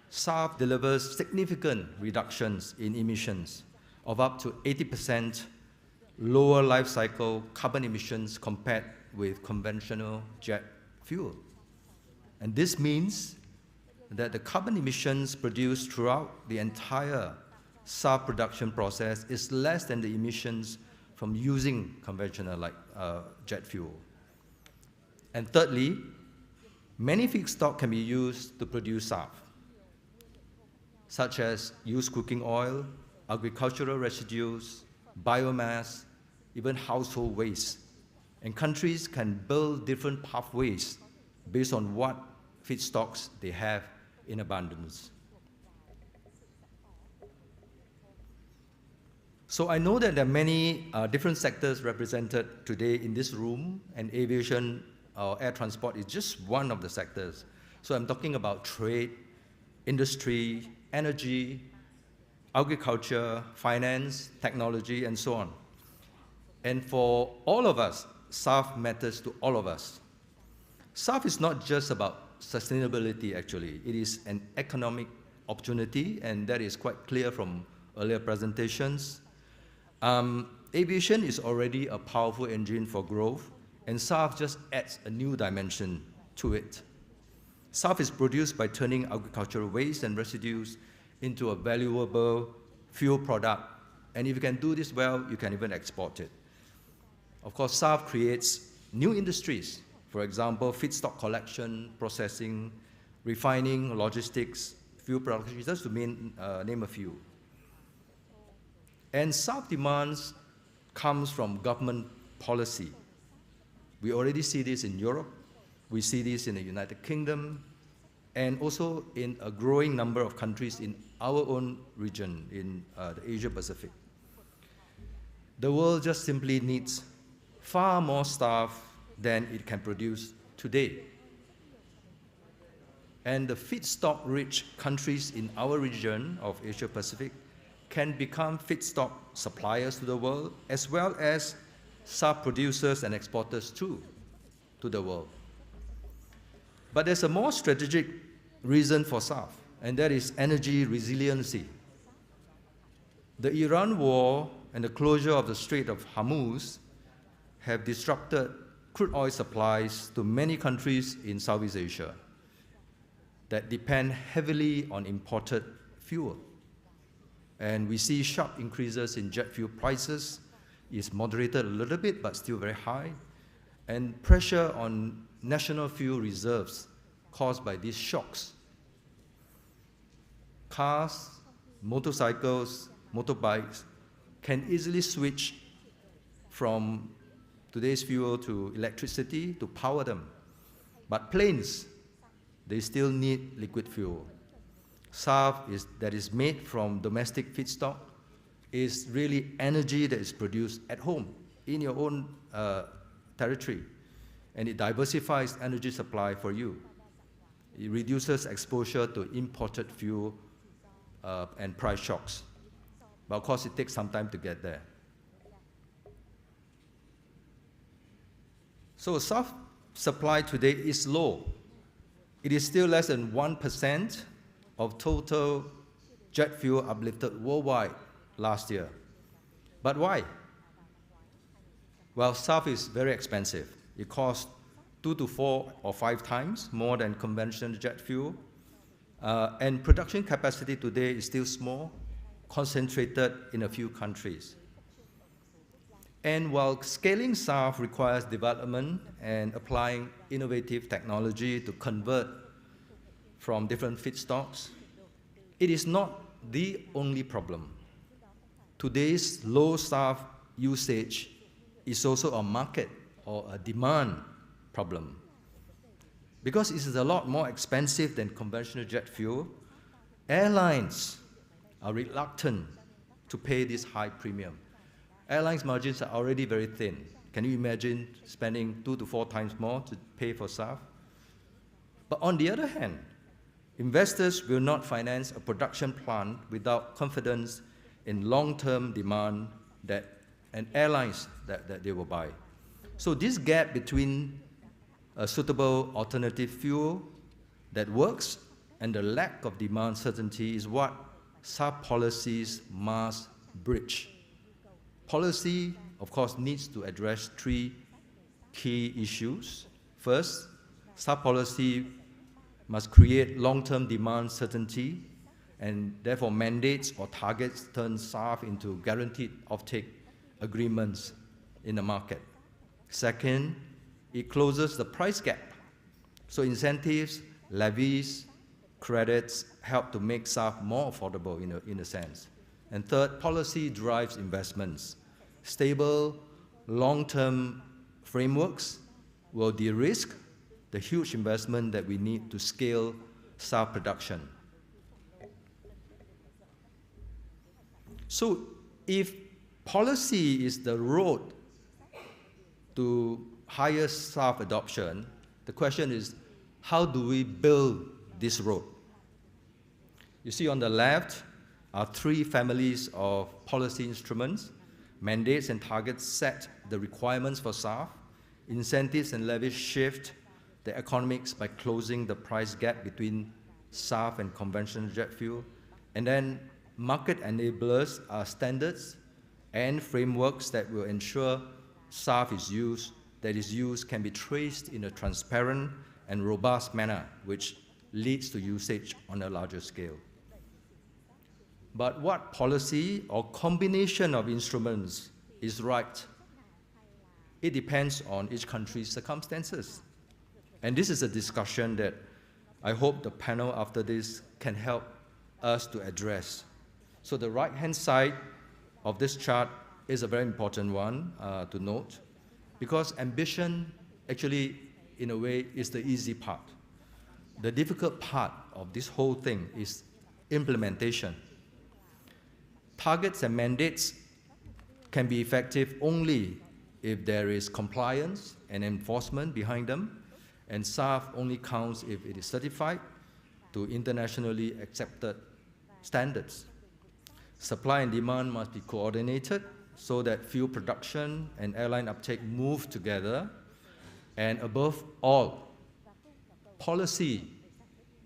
SAF delivers significant reductions in emissions of up to 80% lower life cycle carbon emissions compared with conventional jet fuel. And this means that the carbon emissions produced throughout the entire SAF production process is less than the emissions from using conventional jet fuel. And thirdly, many feedstock can be used to produce SAF, such as used cooking oil, agricultural residues, biomass, even household waste. And countries can build different pathways based on what feedstocks they have in abundance. So I know that there are many different sectors represented today in this room, and aviation or air transport is just one of the sectors. So I'm talking about trade, industry, energy, agriculture, finance, technology, and so on. And for all of us, SAF matters to all of us. SAF is not just about sustainability, actually. It is an economic opportunity, and that is quite clear from earlier presentations. Aviation is already a powerful engine for growth, and SAF just adds a new dimension to it. SAF is produced by turning agricultural waste and residues into a valuable fuel product, and if you can do this well, you can even export it. Of course, SAF creates new industries, for example, feedstock collection, processing, refining, logistics, fuel production, just to name a few. And SAF demands comes from government policy. We already see this in Europe, we see this in the United Kingdom, and also in a growing number of countries in our own region, in the Asia Pacific. The world just simply needs far more SAF than it can produce today. And the feedstock-rich countries in our region of Asia Pacific can become feedstock suppliers to the world, as well as SAF producers and exporters too, to the world. But there's a more strategic reason for SAF, and that is energy resiliency. The Iran war and the closure of the Strait of Hormuz have disrupted crude oil supplies to many countries in Southeast Asia that depend heavily on imported fuel. And we see sharp increases in jet fuel prices. It's moderated a little bit, but still very high. And pressure on national fuel reserves caused by these shocks. Cars, motorcycles, motorbikes can easily switch from today's fuel to electricity to power them. But planes, they still need liquid fuel. SAF that is made from domestic feedstock is really energy that is produced at home in your own territory, and it diversifies energy supply for you. It reduces exposure to imported fuel and price shocks. But of course, it takes some time to get there. So SAF supply today is low. It is still less than 1% of total jet fuel uplifted worldwide last year. But why? Well, SAF is very expensive. It costs 2 to 4 or 5 times more than conventional jet fuel. And production capacity today is still small, concentrated in a few countries. And while scaling SAF requires development and applying innovative technology to convert from different feedstocks, it is not the only problem. Today's low SAF usage is also a market or a demand problem. Because it is a lot more expensive than conventional jet fuel, airlines are reluctant to pay this high premium. Airlines' margins are already very thin. Can you imagine spending 2 to 4 times more to pay for SAF? But on the other hand, investors will not finance a production plant without confidence in long-term demand and airlines that they will buy. So this gap between a suitable alternative fuel that works and the lack of demand certainty is what SAF policies must bridge. Policy, of course, needs to address 3 key issues. First, SAF policy must create long-term demand certainty, and therefore mandates or targets turn SAF into guaranteed offtake agreements in the market. Second, it closes the price gap. So incentives, levies, credits help to make SAF more affordable in a sense. And third, policy drives investments. Stable, long-term frameworks will de-risk the huge investment that we need to scale SAF production. So if policy is the road to higher SAF adoption, the question is, how do we build this road? You see on the left are three families of policy instruments. Mandates and targets set the requirements for SAF. Incentives and levies shift the economics by closing the price gap between SAF and conventional jet fuel. And then market enablers are standards and frameworks that will ensure SAF that is used can be traced in a transparent and robust manner, which leads to usage on a larger scale. But what policy or combination of instruments is right? It depends on each country's circumstances. And this is a discussion that I hope the panel after this can help us to address. So the right-hand side of this chart is a very important one to note, because ambition actually, in a way, is the easy part. The difficult part of this whole thing is implementation. Targets and mandates can be effective only if there is compliance and enforcement behind them, and SAF only counts if it is certified to internationally accepted standards. Supply and demand must be coordinated so that fuel production and airline uptake move together, and above all, policy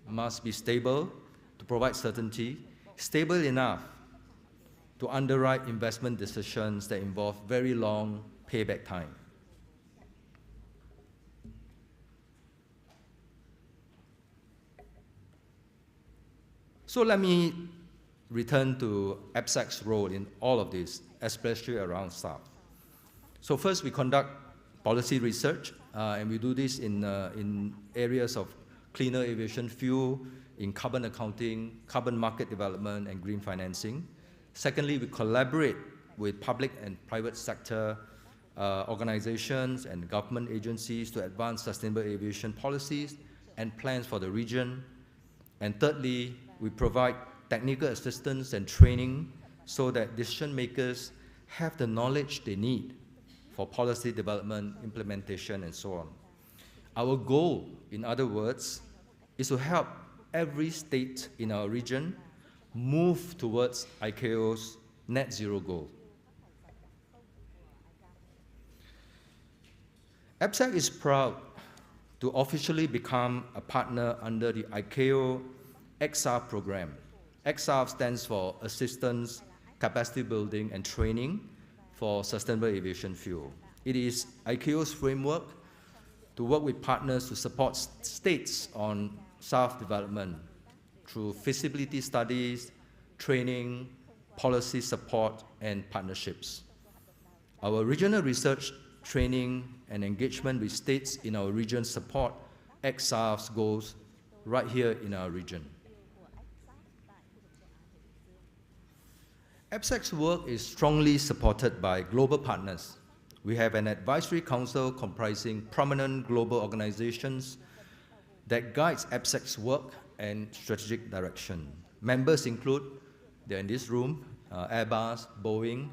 must be stable to provide certainty, stable enough to underwrite investment decisions that involve very long payback time. So let me return to APSEC's role in all of this, especially around SAF. So first, we conduct policy research, and we do this in areas of cleaner aviation fuel, in carbon accounting, carbon market development, and green financing. Secondly, we collaborate with public and private sector organizations and government agencies to advance sustainable aviation policies and plans for the region. And thirdly, we provide technical assistance and training so that decision makers have the knowledge they need for policy development, implementation, and so on. Our goal, in other words, is to help every state in our region move towards ICAO's net zero goal. APSEC is proud to officially become a partner under the ICAO XSAF program. XSAF stands for Assistance, Capacity Building, and Training for Sustainable Aviation Fuel. It is ICAO's framework to work with partners to support states on SAF development through feasibility studies, training, policy support, and partnerships. Our regional research, training, and engagement with states in our region support XSAF's goals right here in our region. APSEC's work is strongly supported by global partners. We have an advisory council comprising prominent global organizations that guides APSEC's work and strategic direction. Members include, they're in this room, Airbus, Boeing.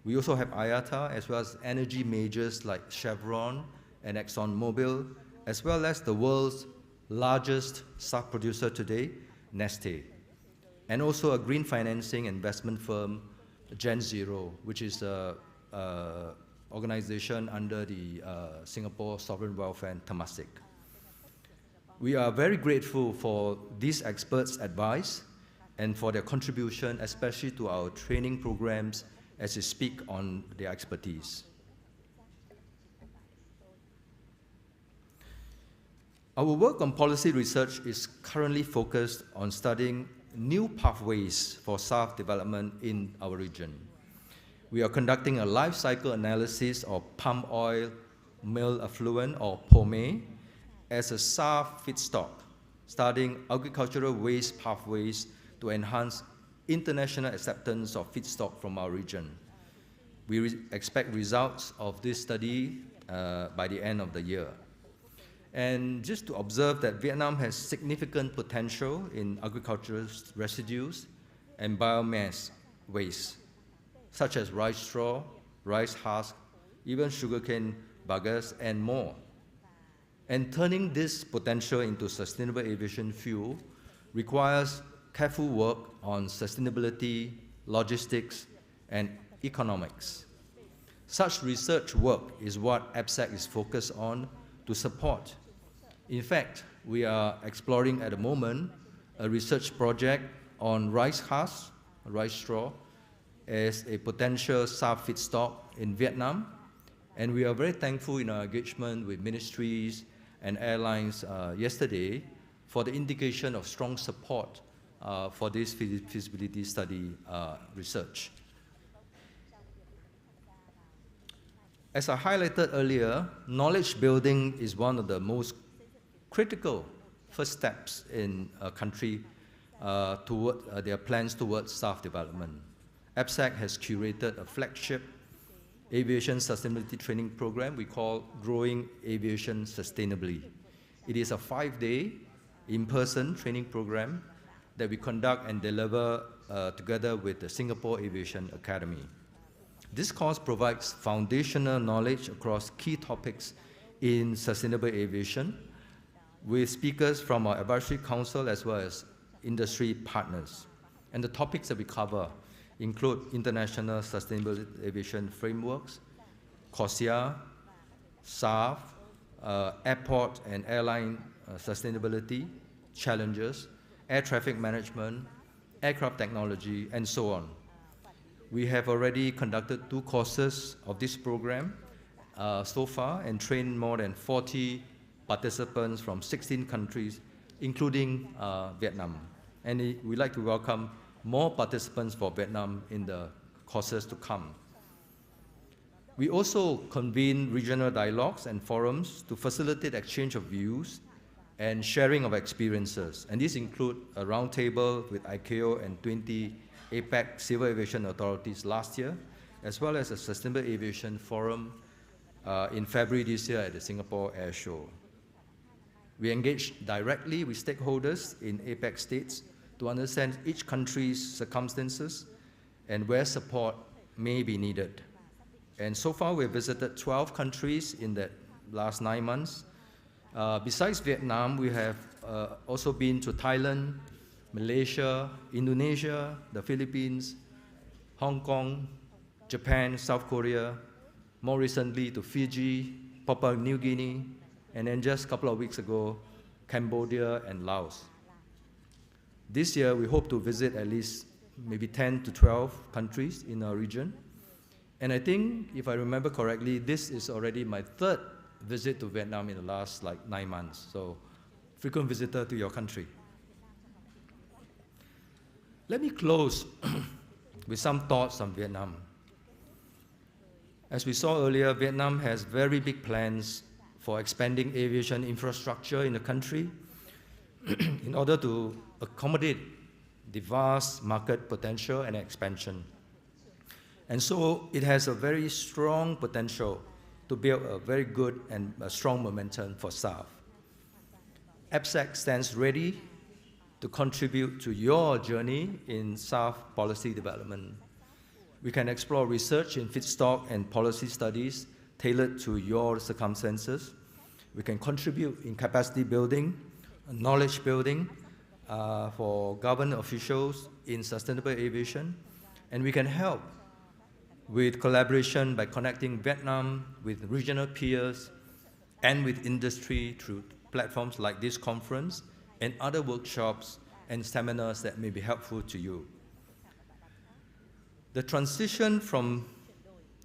We also have IATA, as well as energy majors like Chevron and ExxonMobil, as well as the world's largest SAF producer today, Neste, and also a green financing investment firm, Gen Zero, which is an organization under the Singapore Sovereign Wealth Fund, Temasek. We are very grateful for these experts' advice and for their contribution, especially to our training programs as they speak on their expertise. Our work on policy research is currently focused on studying new pathways for SAF development in our region. We are conducting a life cycle analysis of palm oil mill effluent, or POME, as a SAF feedstock, studying agricultural waste pathways to enhance international acceptance of feedstock from our region. We expect results of this study by the end of the year. And just to observe that Vietnam has significant potential in agricultural residues and biomass waste, such as rice straw, rice husk, even sugarcane bagasse, and more. And turning this potential into sustainable aviation fuel requires careful work on sustainability, logistics, and economics. Such research work is what APSEC is focused on to support. In fact, we are exploring at the moment a research project on rice husk, rice straw, as a potential SAF feedstock in Vietnam. And we are very thankful in our engagement with ministries and airlines yesterday for the indication of strong support for this feasibility study research. As I highlighted earlier, knowledge building is one of the most critical first steps in a country toward their plans towards SAF development. APSEC has curated a flagship aviation sustainability training program we call Growing Aviation Sustainably. It is a 5-day in-person training program that we conduct and deliver together with the Singapore Aviation Academy. This course provides foundational knowledge across key topics in sustainable aviation with speakers from our advisory council as well as industry partners. And the topics that we cover include international sustainable aviation frameworks, CORSIA, SAF, airport and airline sustainability, challenges, air traffic management, aircraft technology, and so on. We have already conducted 2 courses of this program so far and trained more than 40 participants from 16 countries, including Vietnam. And we'd like to welcome more participants for Vietnam in the courses to come. We also convene regional dialogues and forums to facilitate exchange of views and sharing of experiences. And these include a roundtable with ICAO and 20 APEC civil aviation authorities last year, as well as a sustainable aviation forum in February this year at the Singapore Air Show. We engage directly with stakeholders in APEC states to understand each country's circumstances and where support may be needed. And so far, we've visited 12 countries in the last 9 months. Besides Vietnam, we have also been to Thailand, Malaysia, Indonesia, the Philippines, Hong Kong, Japan, South Korea, more recently to Fiji, Papua New Guinea, and then just a couple of weeks ago, Cambodia and Laos. This year, we hope to visit at least maybe 10 to 12 countries in our region. And I think, if I remember correctly, this is already my 3rd visit to Vietnam in the last 9 months. So, frequent visitor to your country. Let me close with some thoughts on Vietnam. As we saw earlier, Vietnam has very big plans for expanding aviation infrastructure in the country in order to accommodate the vast market potential and expansion. And so it has a very strong potential to build a very good and a strong momentum for SAF. APSEC stands ready to contribute to your journey in SAF policy development. We can explore research in feedstock and policy studies tailored to your circumstances. We can contribute in capacity building, knowledge building for government officials in sustainable aviation, and we can help with collaboration by connecting Vietnam with regional peers and with industry through platforms like this conference and other workshops and seminars that may be helpful to you. The transition from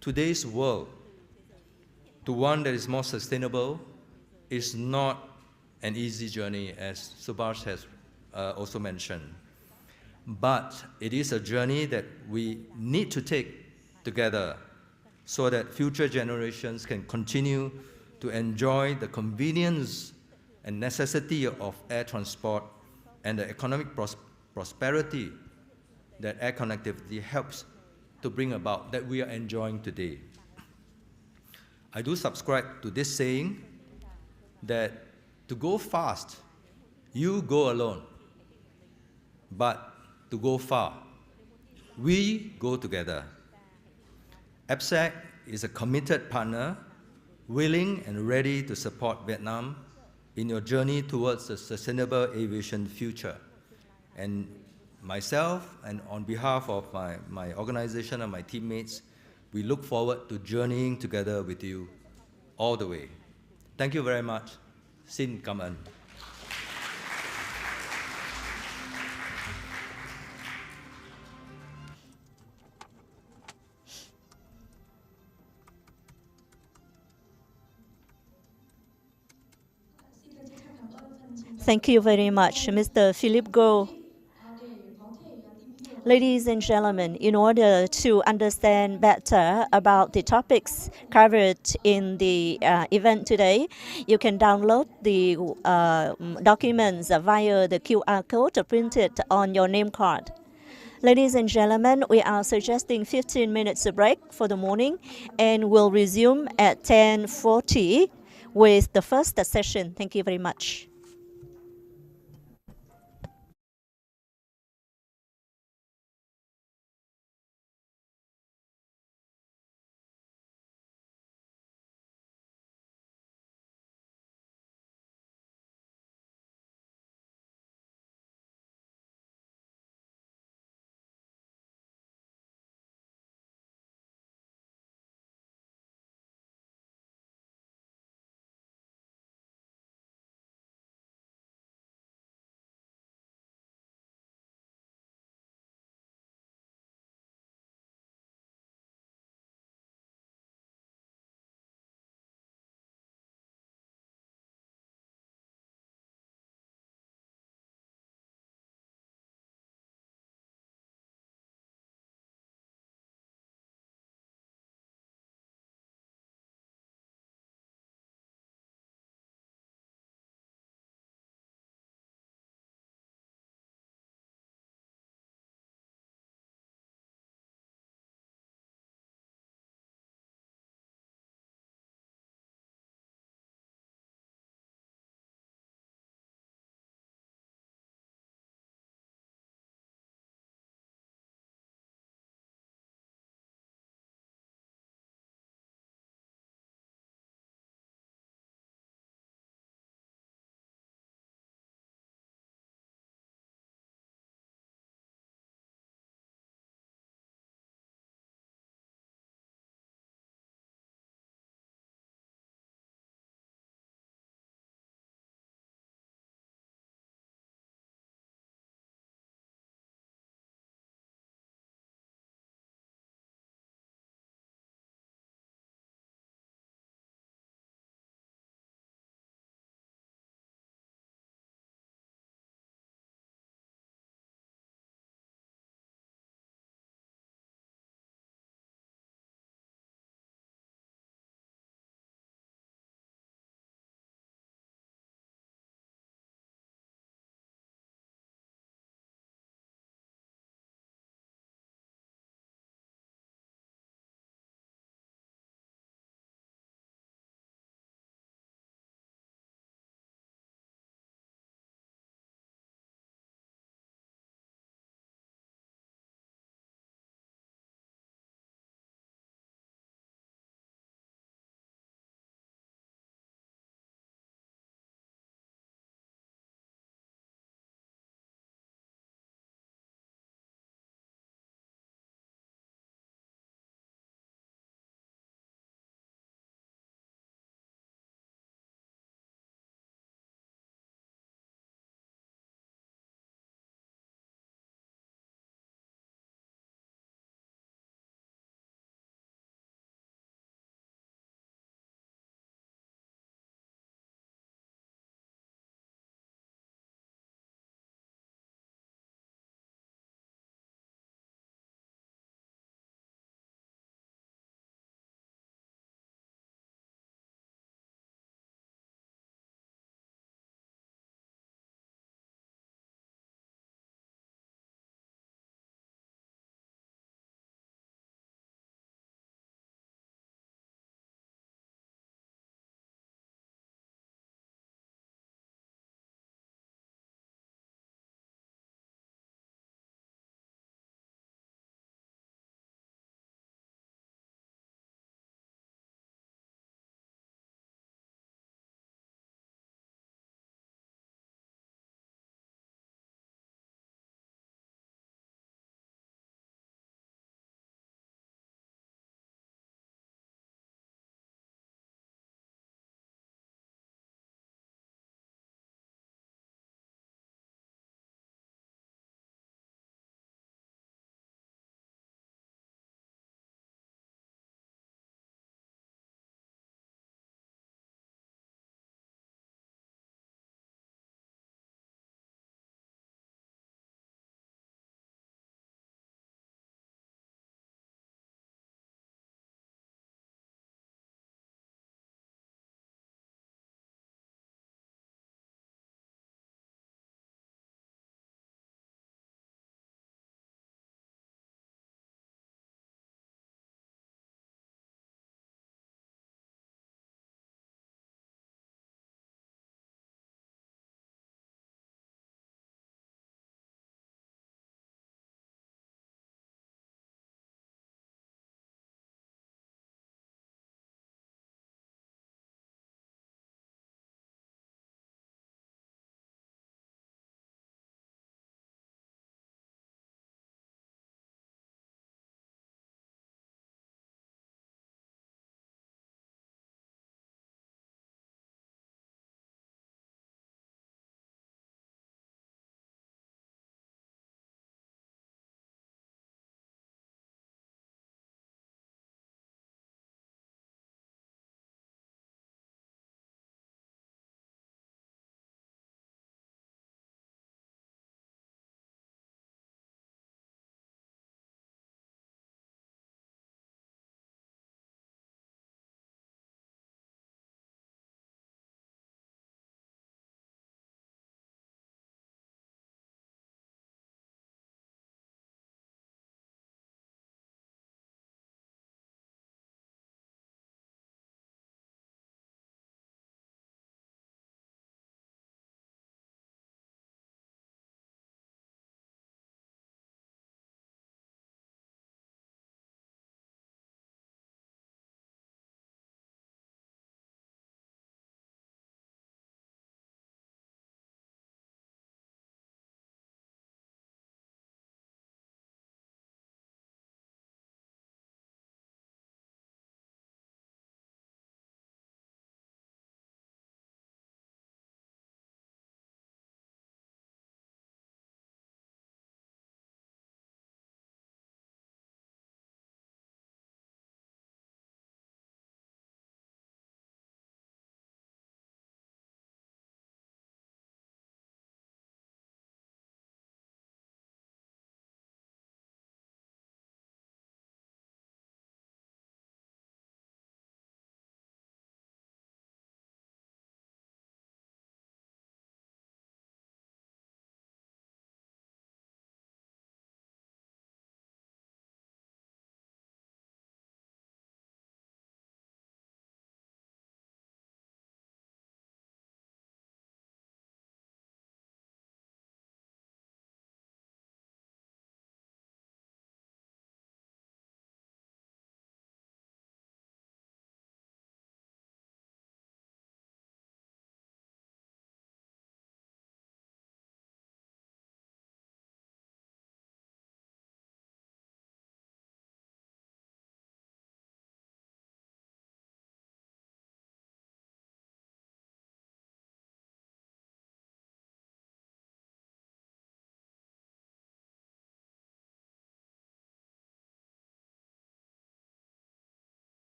today's world to one that is more sustainable is not an easy journey, as Subhash has also mentioned. But it is a journey that we need to take together so that future generations can continue to enjoy the convenience and necessity of air transport and the economic prosperity that air connectivity helps to bring about that we are enjoying today. I do subscribe to this saying that To go fast, you go alone. But to go far, we go together. APSEC is a committed partner, willing and ready to support Vietnam in your journey towards a sustainable aviation future. And myself, and on behalf of my organization and my teammates, we look forward to journeying together with you all the way. Thank you very much. Xin cảm ơn. Thank you very much, Mr. Philip Goh. Ladies and gentlemen, in order to understand better about the topics covered in the event today, you can download the documents via the QR code printed on your name card. Ladies and gentlemen, we are suggesting 15 minutes break for the morning, and we'll resume at 10:40 with the first session. Thank you very much.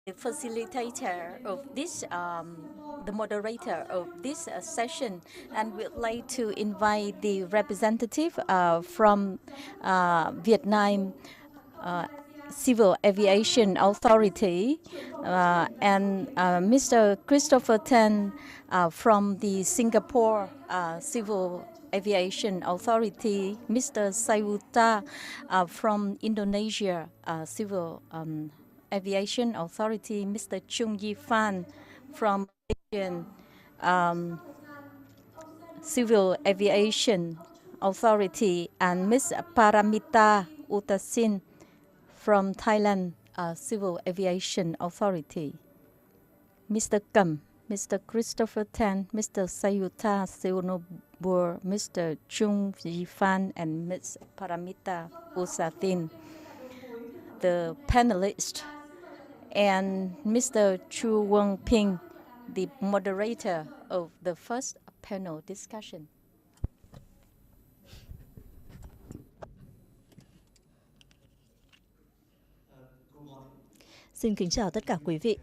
the facilitator of this, the moderator of this session, and we'd like to invite the representative from Vietnam Civil Aviation Authority and Mr. Christopher Tan from the Singapore Civil Aviation Authority, Mr. Sayuta from Indonesia Civil Aviation Authority, Mr. Chung Yi Fan from Asian Civil Aviation Authority, and Ms. Paramita Utasin from Thailand Civil Aviation Authority. Mr. Kam, Mr. Christopher Tan, Mr. Sayuta Seonobur, Mr. Chung Yi Fan, and Ms. Paramita Usatin, the panelists, and Mr. Chu Wong Ping, the moderator of the first panel discussion. Xin kính chào tất cả quý vị,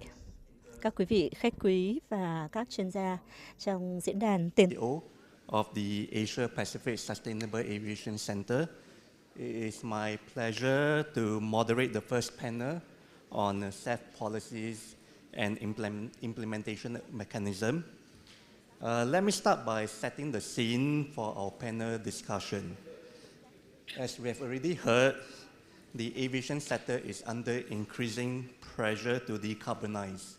các quý vị khách quý và các chuyên gia trong diễn đàn tiền of the Asia Pacific Sustainable Aviation Center. It is my pleasure to moderate the first panel on SAF policies and implementation mechanism. Let me start by setting the scene for our panel discussion. As we have already heard, the aviation sector is under increasing pressure to decarbonize,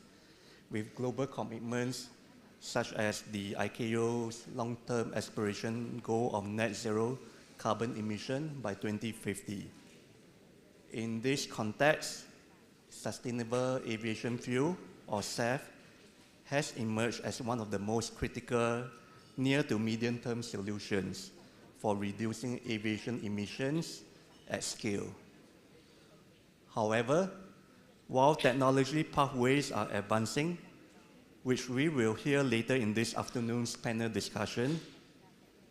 with global commitments such as the ICAO's long-term aspiration goal of net zero carbon emission by 2050. In this context, sustainable aviation fuel, or SAF, has emerged as one of the most critical near to medium-term solutions for reducing aviation emissions at scale. However, while technology pathways are advancing, which we will hear later in this afternoon's panel discussion,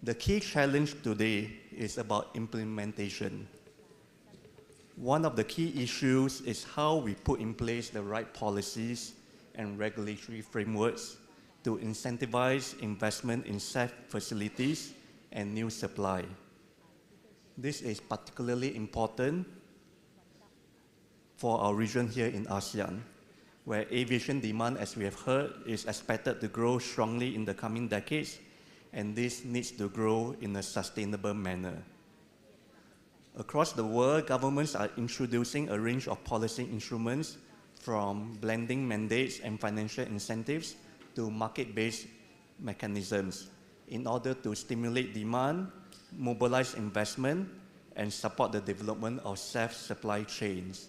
the key challenge today is about implementation. One of the key issues is how we put in place the right policies and regulatory frameworks to incentivize investment in SAF facilities and new supply. This is particularly important for our region here in ASEAN, where aviation demand, as we have heard, is expected to grow strongly in the coming decades, and this needs to grow in a sustainable manner. Across the world, governments are introducing a range of policy instruments, from blending mandates and financial incentives to market-based mechanisms, in order to stimulate demand, mobilize investment, and support the development of SAF supply chains.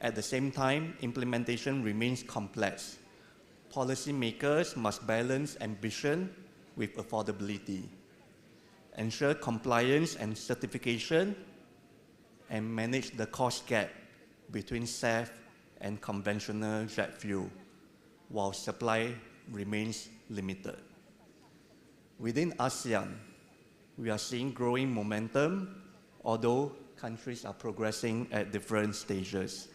At the same time, implementation remains complex. Policymakers must balance ambition with affordability, ensure compliance and certification, and manage the cost gap between SAF and conventional jet fuel, while supply remains limited. Within ASEAN, we are seeing growing momentum, although countries are progressing at different stages.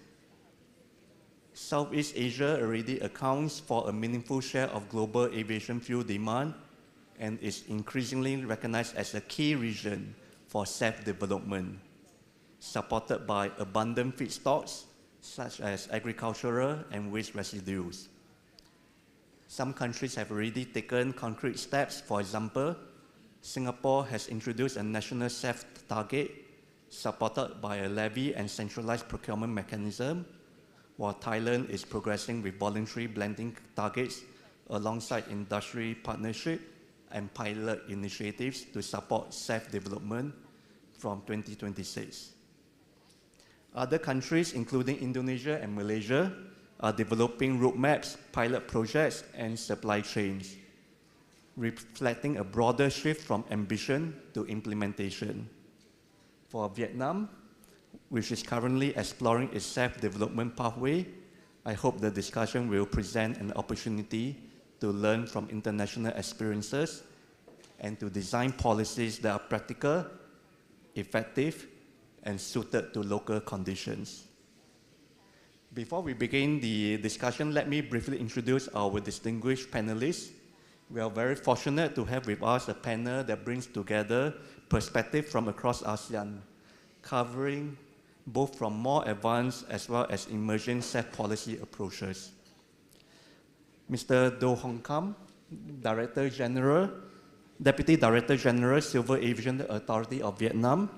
Southeast Asia already accounts for a meaningful share of global aviation fuel demand and is increasingly recognized as a key region for SAF development, supported by abundant feedstocks such as agricultural and waste residues. Some countries have already taken concrete steps. For example, Singapore has introduced a national SAF target supported by a levy and centralized procurement mechanism, while Thailand is progressing with voluntary blending targets alongside industry partnership and pilot initiatives to support SAF development from 2026. Other countries, including Indonesia and Malaysia, are developing roadmaps, pilot projects, and supply chains, reflecting a broader shift from ambition to implementation. For Vietnam, which is currently exploring its SAF development pathway, I hope the discussion will present an opportunity to learn from international experiences and to design policies that are practical, effective, and suited to local conditions. Before we begin the discussion, let me briefly introduce our distinguished panelists. We are very fortunate to have with us a panel that brings together perspectives from across ASEAN, covering both from more advanced as well as emerging SAF policy approaches. Mr. Do Hong Kam, Deputy Director General, Civil Aviation Authority of Vietnam.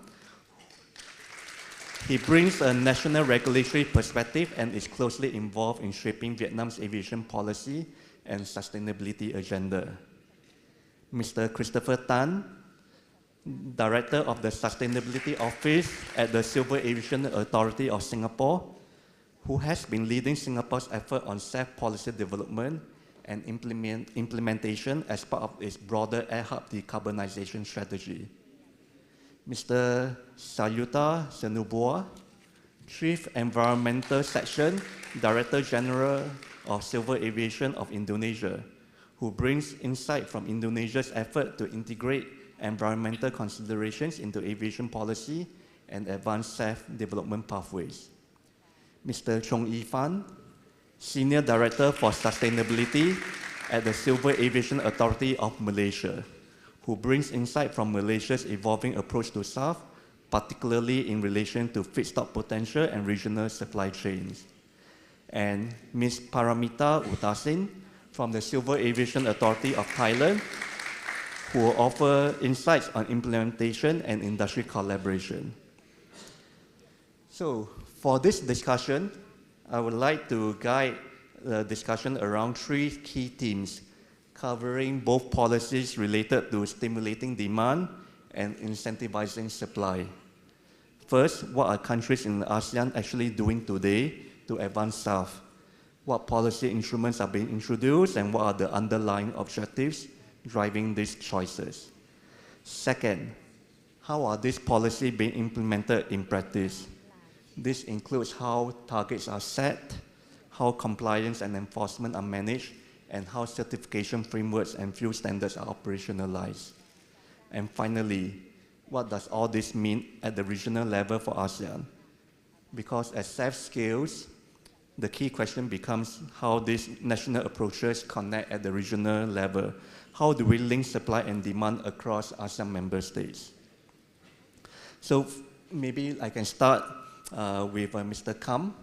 He brings a national regulatory perspective and is closely involved in shaping Vietnam's aviation policy and sustainability agenda. Mr. Christopher Tan, Director of the Sustainability Office at the Civil Aviation Authority of Singapore, who has been leading Singapore's effort on SAF policy development and implementation as part of its broader air hub decarbonization strategy. Mr. Sayuta Senubua, Chief Environmental Section, Director General of Civil Aviation of Indonesia, who brings insight from Indonesia's effort to integrate environmental considerations into aviation policy and advance SAF development pathways. Mr. Chong Yi Fan, Senior Director for Sustainability at the Civil Aviation Authority of Malaysia, who brings insight from Malaysia's evolving approach to SAF, particularly in relation to feedstock potential and regional supply chains. And Ms. Paramita Utasin from the Civil Aviation Authority of Thailand, who will offer insights on implementation and industry collaboration. So, for this discussion, I would like to guide the discussion around three key themes, covering both policies related to stimulating demand and incentivizing supply. First, what are countries in ASEAN actually doing today to advance SAF? What policy instruments are being introduced and what are the underlying objectives driving these choices? Second, how are these policies being implemented in practice? This includes how targets are set, how compliance and enforcement are managed, and how certification frameworks and fuel standards are operationalized. And finally, what does all this mean at the regional level for ASEAN? Because as SAF scales, the key question becomes how these national approaches connect at the regional level. How do we link supply and demand across ASEAN member states? So maybe I can start with Mr. Kam.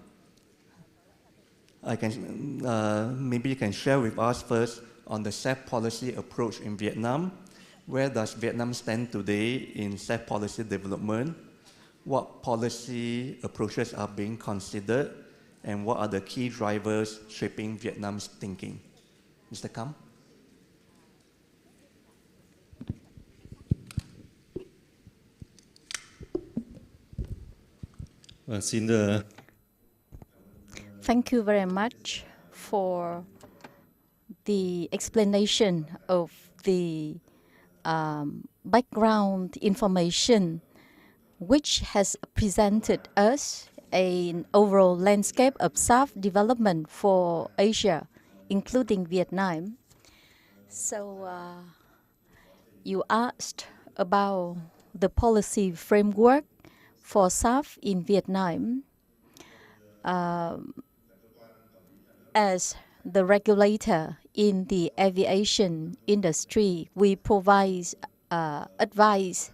Maybe you can share with us first on the SAF policy approach in Vietnam. Where does Vietnam stand today in SAF policy development? What policy approaches are being considered? And what are the key drivers shaping Vietnam's thinking? Mr. Kam? Thank you very much for the explanation of the background information, which has presented us an overall landscape of SAF development for Asia, including Vietnam. So you asked about the policy framework for SAF in Vietnam. As the regulator in the aviation industry, we provide advice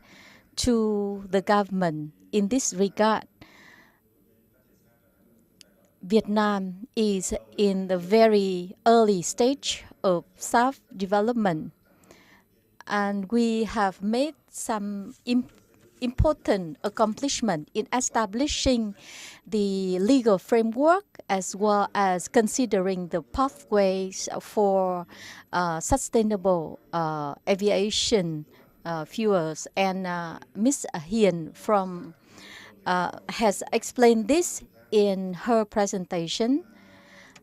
to the government in this regard. Vietnam is in the very early stage of SAF development, and we have made some important accomplishment in establishing the legal framework as well as considering the pathways for sustainable aviation fuels. And Ms. Hien has explained this in her presentation.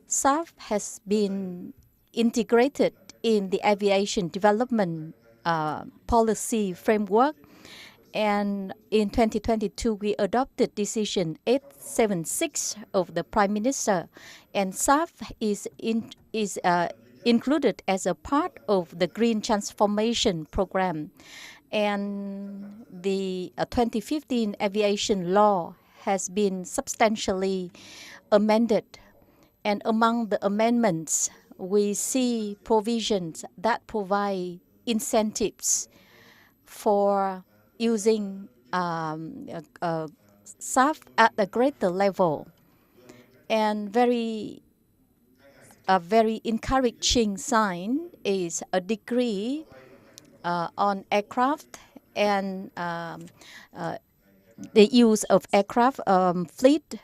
SAF has been integrated in the aviation development policy framework. And in 2022, we adopted Decision 876 of the Prime Minister, and SAF is included as a part of the Green Transformation Program. And the 2015 aviation law has been substantially amended. And among the amendments, we see provisions that provide incentives for using SAF at a greater level. And a very encouraging sign is a decree on aircraft and the use of aircraft fleet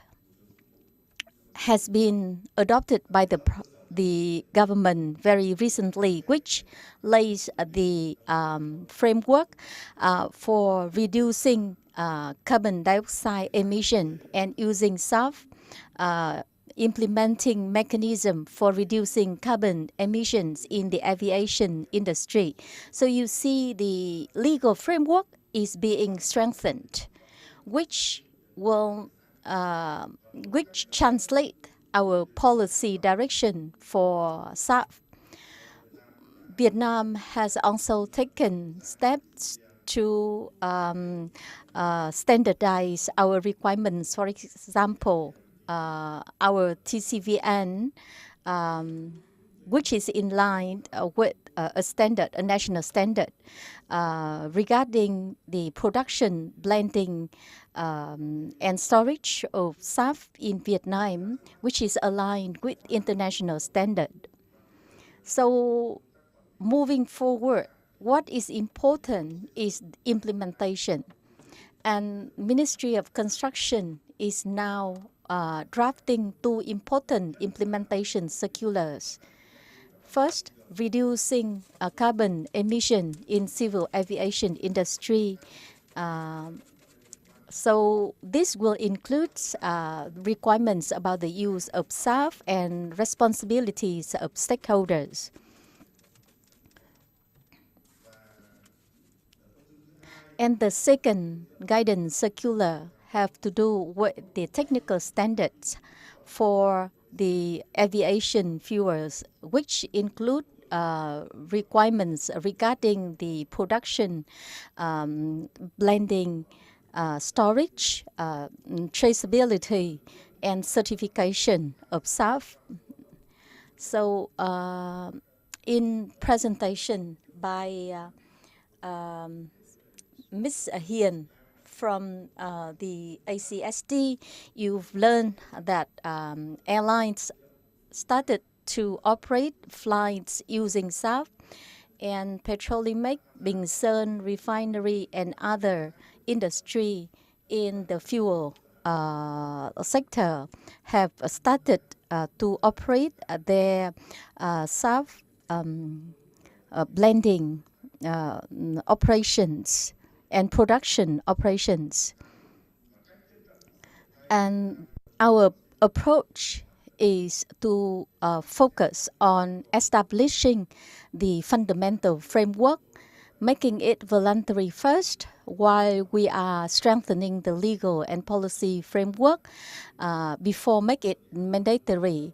has been adopted by the government very recently, which lays the framework for reducing carbon dioxide emission and using SAF, implementing mechanism for reducing carbon emissions in the aviation industry. So you see the legal framework is being strengthened, which will which translate our policy direction for SAF. Vietnam has also taken steps to standardize our requirements. For example, our TCVN, which is in line with a standard, a national standard, regarding the production, blending, and storage of SAF in Vietnam, which is aligned with international standard. So moving forward, what is important is implementation. And Ministry of Construction is now drafting 2 important implementation circulars. First, reducing carbon emission in civil aviation industry. So this will include requirements about the use of SAF and responsibilities of stakeholders. And the second guidance circular have to do with the technical standards for the aviation fuels, which include requirements regarding the production, blending, storage, traceability, and certification of SAF. So in presentation by Ms. Hiền from the ACSD, you've learned that airlines started to operate flights using SAF, and Petrolimex, Bình Sơn Refinery, and other industry in the fuel sector have started to operate their SAF blending operations and production operations. And our approach is to focus on establishing the fundamental framework, making it voluntary first, while we are strengthening the legal and policy framework before make it mandatory.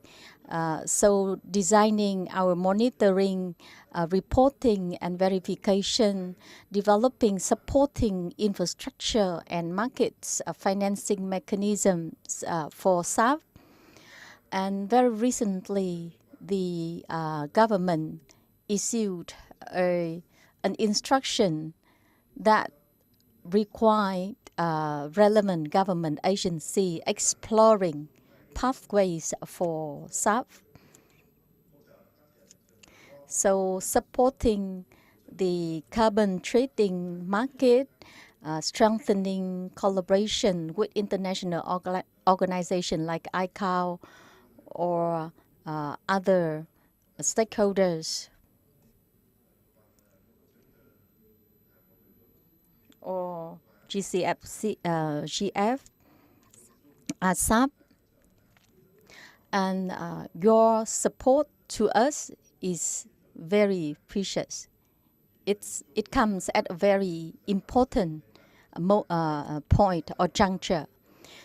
So designing our monitoring, reporting and verification, developing supporting infrastructure and markets, financing mechanisms for SAF. And very recently, the government issued an instruction that required relevant government agency exploring pathways for SAF. So supporting the carbon trading market, strengthening collaboration with international organizations like ICAO or other stakeholders, or GF, ASAP, and your support to us is very precious. It comes at a very important point or juncture.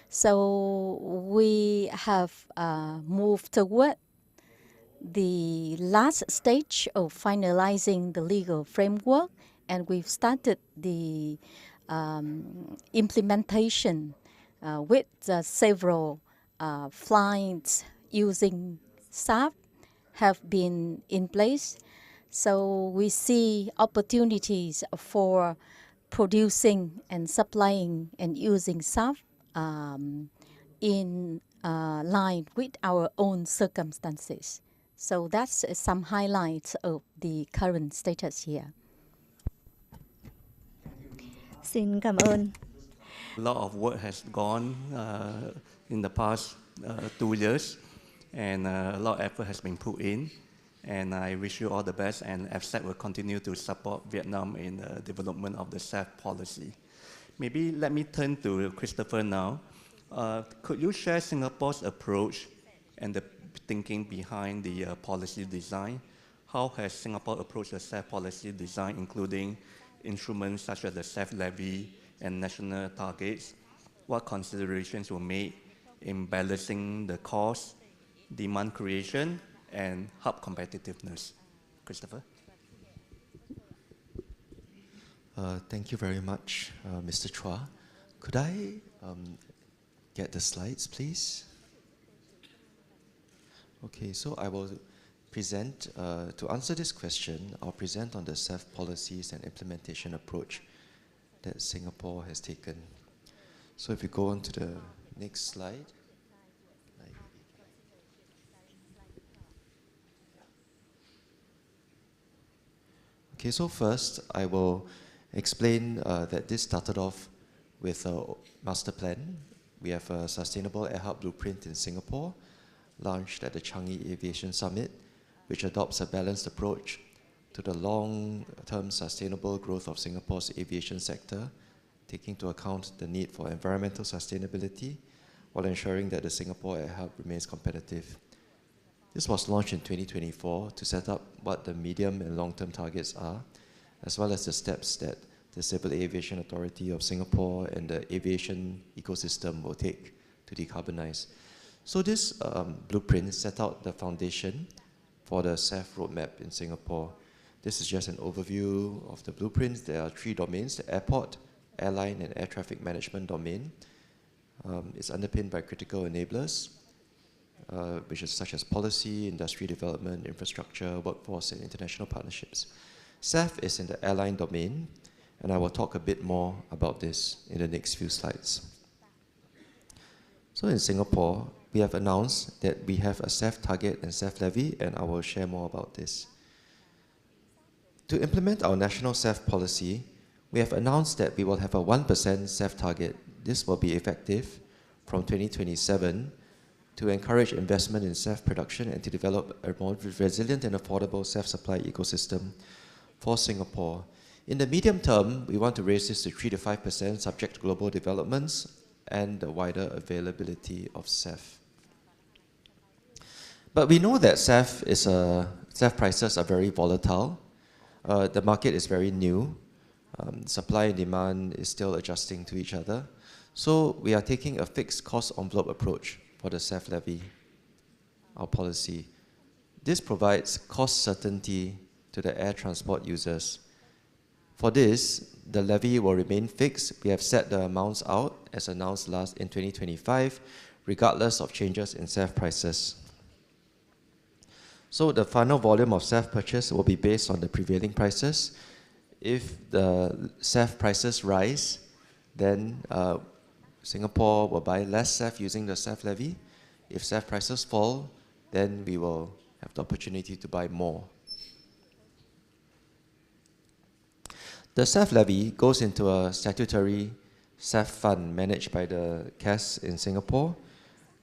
So we have moved toward the last stage of finalizing the legal framework, and we've started the implementation with several flights using SAF have been in place. So we see opportunities for producing and supplying and using SAF in line with our own circumstances. So that's some highlights of the current status here. Xin cảm ơn. A lot of work has gone in the past 2 years, and a lot of effort has been put in. And I wish you all the best, and AFSEC will continue to support Vietnam in the development of the SAF policy. Maybe let me turn to Christopher now. Could you share Singapore's approach and the thinking behind the policy design? How has Singapore approached the SAF policy design, including instruments such as the SAF levy and national targets? What considerations were made in balancing the cost, demand creation, and hub competitiveness? Christopher? Thank you very much, Mr. Chua. Could I get the slides, please? Okay, so I will present, to answer this question, I'll present on the SAF policies and implementation approach that Singapore has taken. So if you go on to the next slide. Okay, so first I will explain that this started off with a master plan. We have a sustainable air hub blueprint in Singapore, launched at the Changi Aviation Summit, which adopts a balanced approach to the long-term sustainable growth of Singapore's aviation sector, taking into account the need for environmental sustainability while ensuring that the Singapore Air Hub remains competitive. This was launched in 2024 to set up what the medium and long-term targets are, as well as the steps that the Civil Aviation Authority of Singapore and the aviation ecosystem will take to decarbonize. So this blueprint set out the foundation for the SAF roadmap in Singapore. This is just an overview of the blueprints. There are 3 domains: the airport, airline, and air traffic management domain. It's underpinned by critical enablers, which is such as policy, industry development, infrastructure, workforce, and international partnerships. SAF is in the airline domain, and I will talk a bit more about this in the next few slides. So in Singapore, we have announced that we have a SAF target and SAF levy, and I will share more about this. To implement our national SAF policy, we have announced that we will have a 1% SAF target. This will be effective from 2027 to encourage investment in SAF production and to develop a more resilient and affordable SAF supply ecosystem for Singapore. In the medium term, we want to raise this to 3 to 5% subject to global developments and the wider availability of SAF. But we know that SAF prices are very volatile. The market is very new. Supply and demand is still adjusting to each other. So we are taking a fixed cost envelope approach for the SAF levy, our policy. This provides cost certainty to the air transport users. For this, the levy will remain fixed. We have set the amounts out as announced last in 2025, regardless of changes in SAF prices. So the final volume of SAF purchase will be based on the prevailing prices. If the SAF prices rise, then Singapore will buy less SAF using the SAF levy. If SAF prices fall, then we will have the opportunity to buy more. The SAF levy goes into a statutory SAF fund managed by the CAS in Singapore.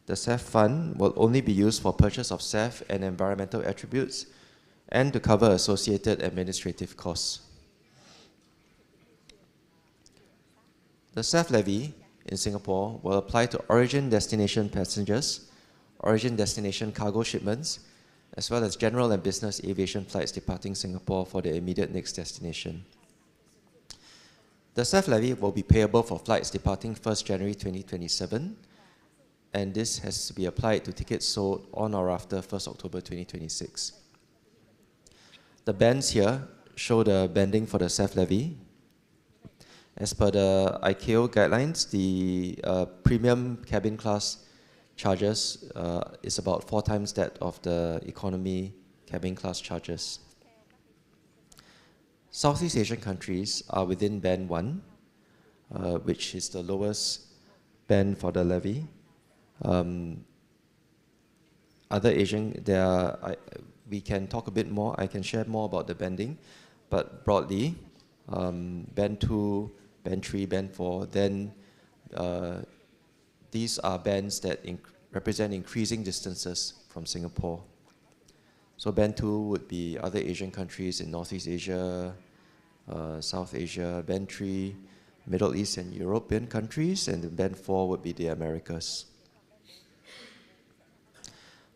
The SAF fund will only be used for purchase of SAF and environmental attributes and to cover associated administrative costs. The SAF levy in Singapore will apply to origin-destination passengers, origin-destination cargo shipments, as well as general and business aviation flights departing Singapore for their immediate next destination. The SAF levy will be payable for flights departing 1st January 2027, and this has to be applied to tickets sold on or after 1st October 2026. The bands here show the banding for the SAF levy. As per the ICAO guidelines, the premium cabin class charges is about 4 times that of the economy cabin class charges. Southeast Asian countries are within band 1, which is the lowest band for the levy. Other Asian, we can talk a bit more, I can share more about the banding, but broadly, band 2, band 3, band 4, then these are bands that represent increasing distances from Singapore. So band 2 would be other Asian countries in Northeast Asia, South Asia. Band 3, Middle East and European countries, and band 4 would be the Americas.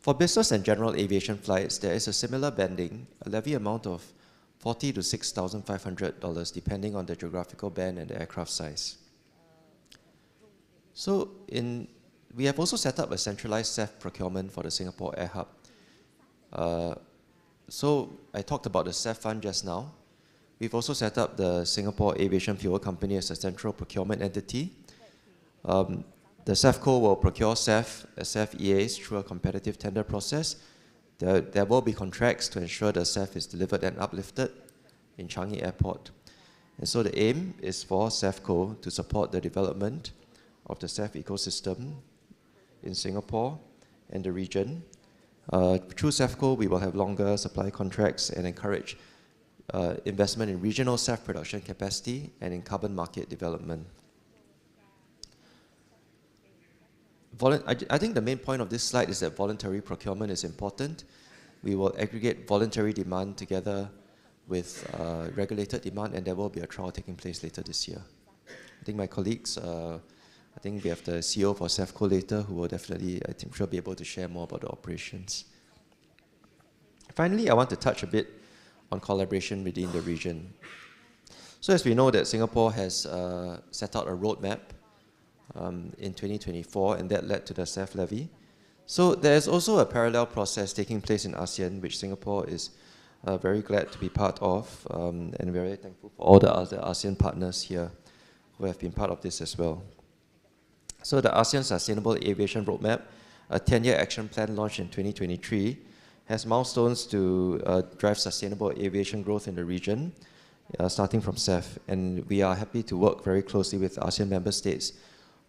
For business and general aviation flights, there is a similar banding, a levy amount of $40,000 to $6,500 depending on the geographical band and the aircraft size. So we have also set up a centralized SAF procurement for the Singapore Air Hub. So I talked about the SAF fund just now. We've also set up the Singapore Aviation Fuel Company as a central procurement entity. The SAFCO will procure SAF EAs through a competitive tender process. There will be contracts to ensure the SAF is delivered and uplifted in Changi Airport. And so the aim is for SAFCO to support the development of the SAF ecosystem in Singapore and the region. Through SAFCO, we will have longer supply contracts and encourage investment in regional SAF production capacity and in carbon market development. I think the main point of this slide is that voluntary procurement is important. We will aggregate voluntary demand together with regulated demand, and there will be a trial taking place later this year. I think my colleagues, I think we have the CEO for SAFCO later, who will definitely, I think, be able to share more about the operations. Finally, I want to touch a bit on collaboration within the region. So as we know that Singapore has set out a roadmap in 2024, and that led to the SAF levy. So there's also a parallel process taking place in ASEAN, which Singapore is very glad to be part of, and we're very thankful for all the other ASEAN partners here who have been part of this as well. So the ASEAN Sustainable Aviation Roadmap, a 10-year action plan launched in 2023, has milestones to drive sustainable aviation growth in the region, starting from SAF. And we are happy to work very closely with ASEAN member states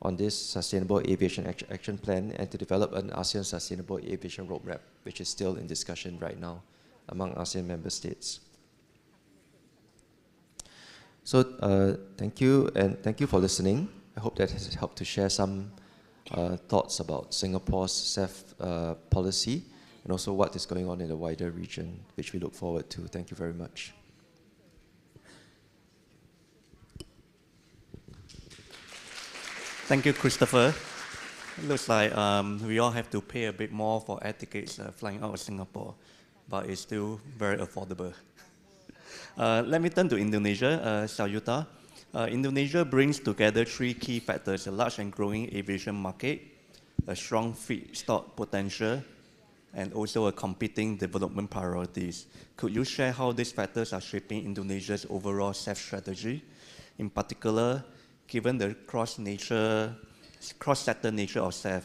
on this Sustainable Aviation Action Plan and to develop an ASEAN Sustainable Aviation Roadmap, which is still in discussion right now among ASEAN member states. So thank you, and thank you for listening. I hope that has helped to share some thoughts about Singapore's SAF policy and also what is going on in the wider region, which we look forward to. Thank you very much. Thank you, Christopher. It looks like we all have to pay a bit more for air tickets flying out of Singapore, but it's still very affordable. Let me turn to Indonesia, Sayuta. Indonesia brings together 3 key factors: a large and growing aviation market, a strong feedstock potential, and also a competing development priorities. Could you share how these factors are shaping Indonesia's overall SAF strategy? In particular, given the cross-sector nature of SAF,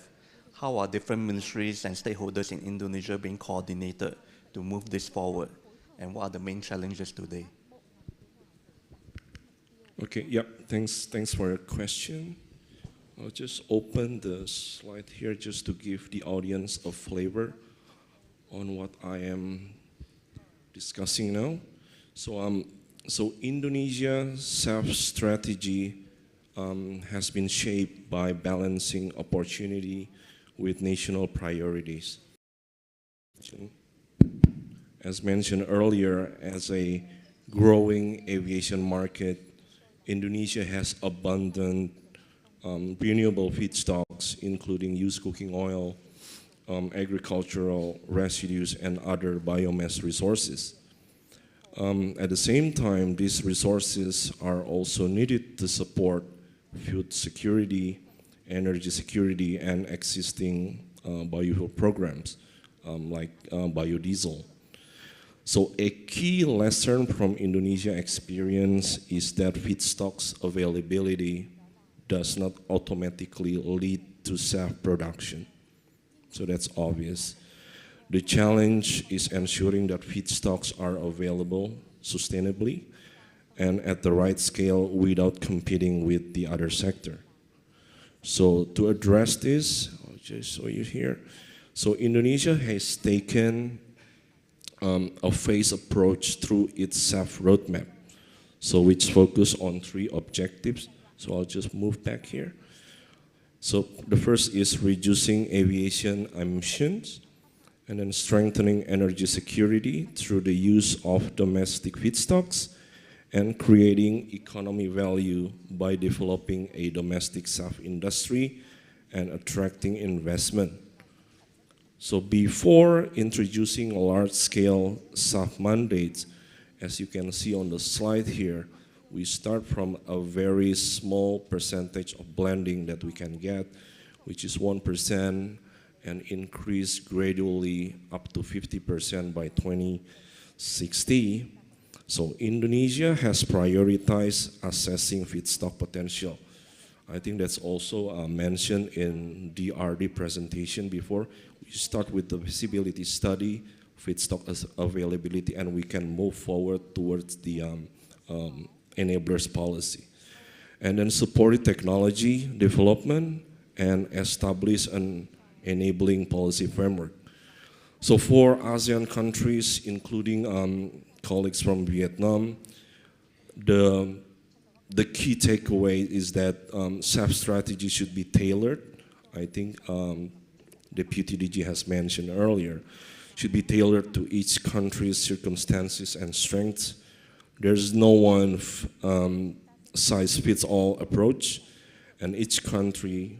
how are different ministries and stakeholders in Indonesia being coordinated to move this forward? And what are the main challenges today? Okay, yeah, thanks for your question. I'll just open the slide here just to give the audience a flavor on what I am discussing now. So Indonesia's SAF strategy has been shaped by balancing opportunity with national priorities. As mentioned earlier, as a growing aviation market, Indonesia has abundant renewable feedstocks, including used cooking oil, agricultural residues, and other biomass resources. At the same time, these resources are also needed to support food security, energy security, and existing biofuel programs like biodiesel. So a key lesson from Indonesia experience is that feedstocks availability does not automatically lead to SAF production. So that's obvious. The challenge is ensuring that feedstocks are available sustainably and at the right scale without competing with the other sector. So to address this, I'll just show you here. So Indonesia has taken a phased approach through its SAF roadmap, so which focus on 3 objectives. So I'll just move back here. So the first is reducing aviation emissions, and then strengthening energy security through the use of domestic feedstocks, and creating economy value by developing a domestic SAF industry and attracting investment. So before introducing large-scale SAF mandates, as you can see on the slide here, we start from a very small percentage of blending that we can get, which is 1%, and increase gradually up to 50% by 2060. So Indonesia has prioritized assessing feedstock potential. I think that's also mentioned in DRD presentation before. We start with the feasibility study, feedstock availability, and we can move forward towards the enablers policy. And then support technology development and establish an enabling policy framework. So for ASEAN countries, including colleagues from Vietnam, the key takeaway is that SAF strategy should be tailored. I think Deputy DG has mentioned earlier, should be tailored to each country's circumstances and strengths. There's no one size fits all approach, and each country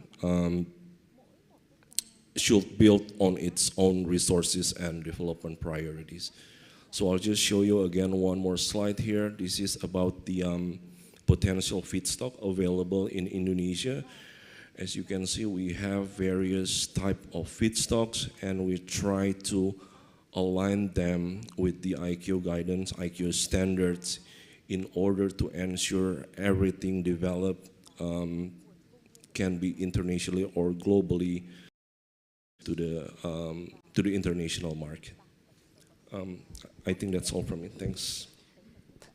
should build on its own resources and development priorities. So I'll just show you again one more slide here. This is about the potential feedstock available in Indonesia. As you can see, we have various type of feedstocks, and we try to align them with the IQ guidance, IQ standards, in order to ensure everything developed can be internationally or globally to the international market. I think that's all from me. Thanks.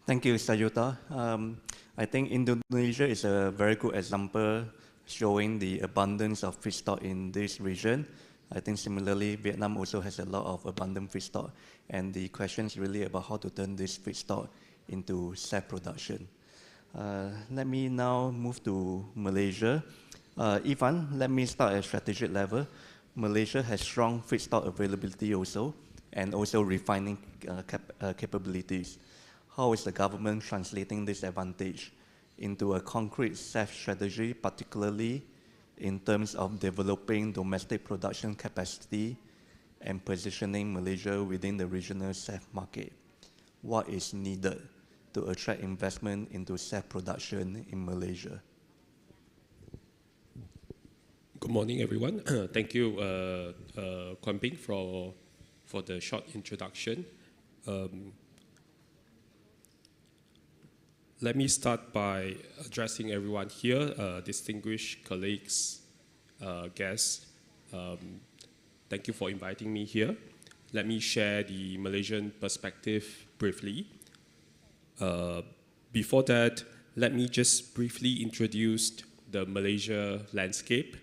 Thank you, Sayuta. I think Indonesia is a very good example showing the abundance of feedstock in this region. I think similarly, Vietnam also has a lot of abundant feedstock, and the question is really about how to turn this feedstock into SAF production. Let me now move to Malaysia. Ivan, let me start at strategic level. Malaysia has strong feedstock availability also, and also refining capabilities. How is the government translating this advantage into a concrete SAF strategy, particularly in terms of developing domestic production capacity and positioning Malaysia within the regional SAF market? What is needed to attract investment into SAF production in Malaysia? Good morning, everyone. Thank you, Kwon Ping, for the short introduction. Let me start by addressing everyone here, distinguished colleagues, guests. Thank you for inviting me here. Let me share the Malaysian perspective briefly. Before that, let me just briefly introduce the Malaysia landscape.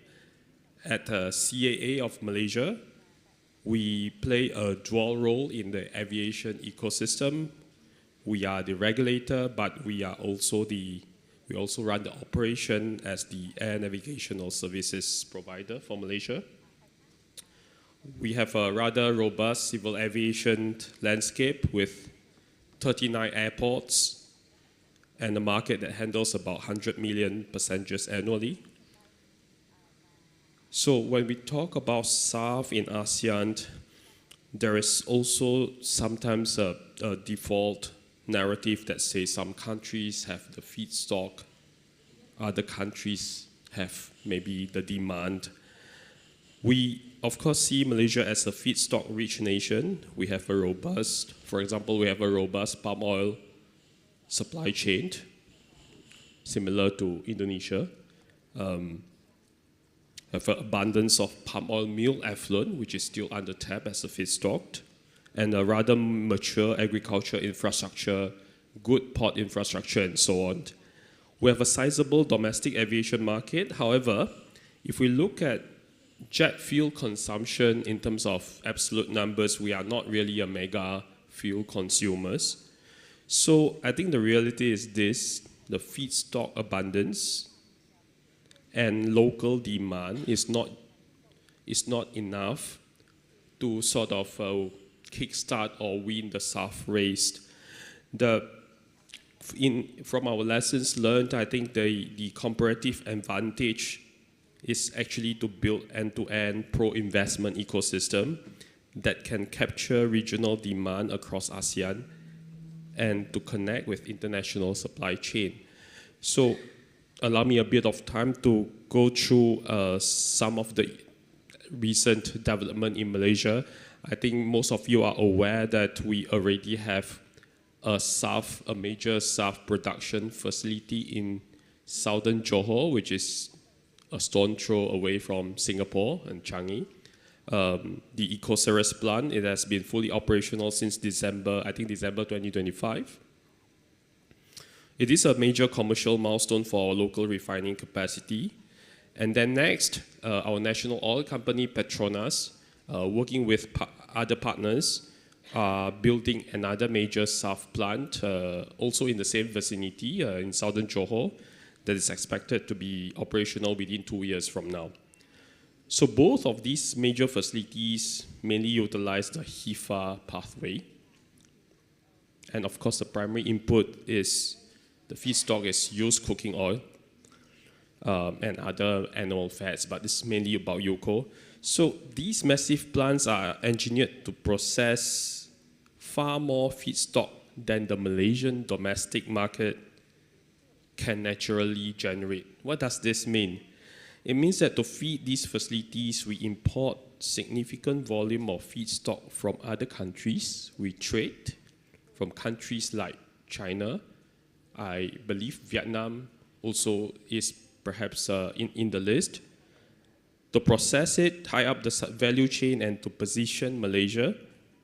At CAA of Malaysia, we play a dual role in the aviation ecosystem. We are the regulator, but we also run the operation as the air navigational services provider for Malaysia. We have a rather robust civil aviation landscape with 39 airports and a market that handles about 100 million passengers annually. So when we talk about SAF in ASEAN, there is also sometimes a default narrative that says some countries have the feedstock, other countries have maybe the demand. We, of course, see Malaysia as a feedstock-rich nation. We have a robust, for example, we have a robust palm oil supply chain, similar to Indonesia. have an abundance of palm oil meal effluent, which is still under tap as a feedstock, and a rather mature agriculture infrastructure, good port infrastructure, and so on. We have a sizable domestic aviation market. However, if we look at jet fuel consumption in terms of absolute numbers, we are not really a mega fuel consumers. So I think the reality is this: the feedstock abundance and local demand is not enough to sort of kickstart or win the SAF race. From our lessons learned, I think the comparative advantage is actually to build end-to-end pro-investment ecosystem that can capture regional demand across ASEAN and to connect with international supply chain. So allow me a bit of time to go through some of the recent development in Malaysia. I think most of you are aware that we already have a major SAF production facility in southern Johor, which is a stone throw away from Singapore and Changi. The Ecoceres plant, it has been fully operational since December 2025. It is a major commercial milestone for our local refining capacity. And then next, our national oil company, Petronas, working with other partners, are building another major SAF plant, also in the same vicinity in southern Johor, that is expected to be operational within 2 years from now. So both of these major facilities mainly utilize the HEFA pathway. And of course, the primary input is the feedstock is used cooking oil and other animal fats, but this is mainly about Yoko. So these massive plants are engineered to process far more feedstock than the Malaysian domestic market can naturally generate. What does this mean? It means that to feed these facilities, we import significant volume of feedstock from other countries. We trade from countries like China. I believe Vietnam also is perhaps in the list. To process it, tie up the value chain, and to position Malaysia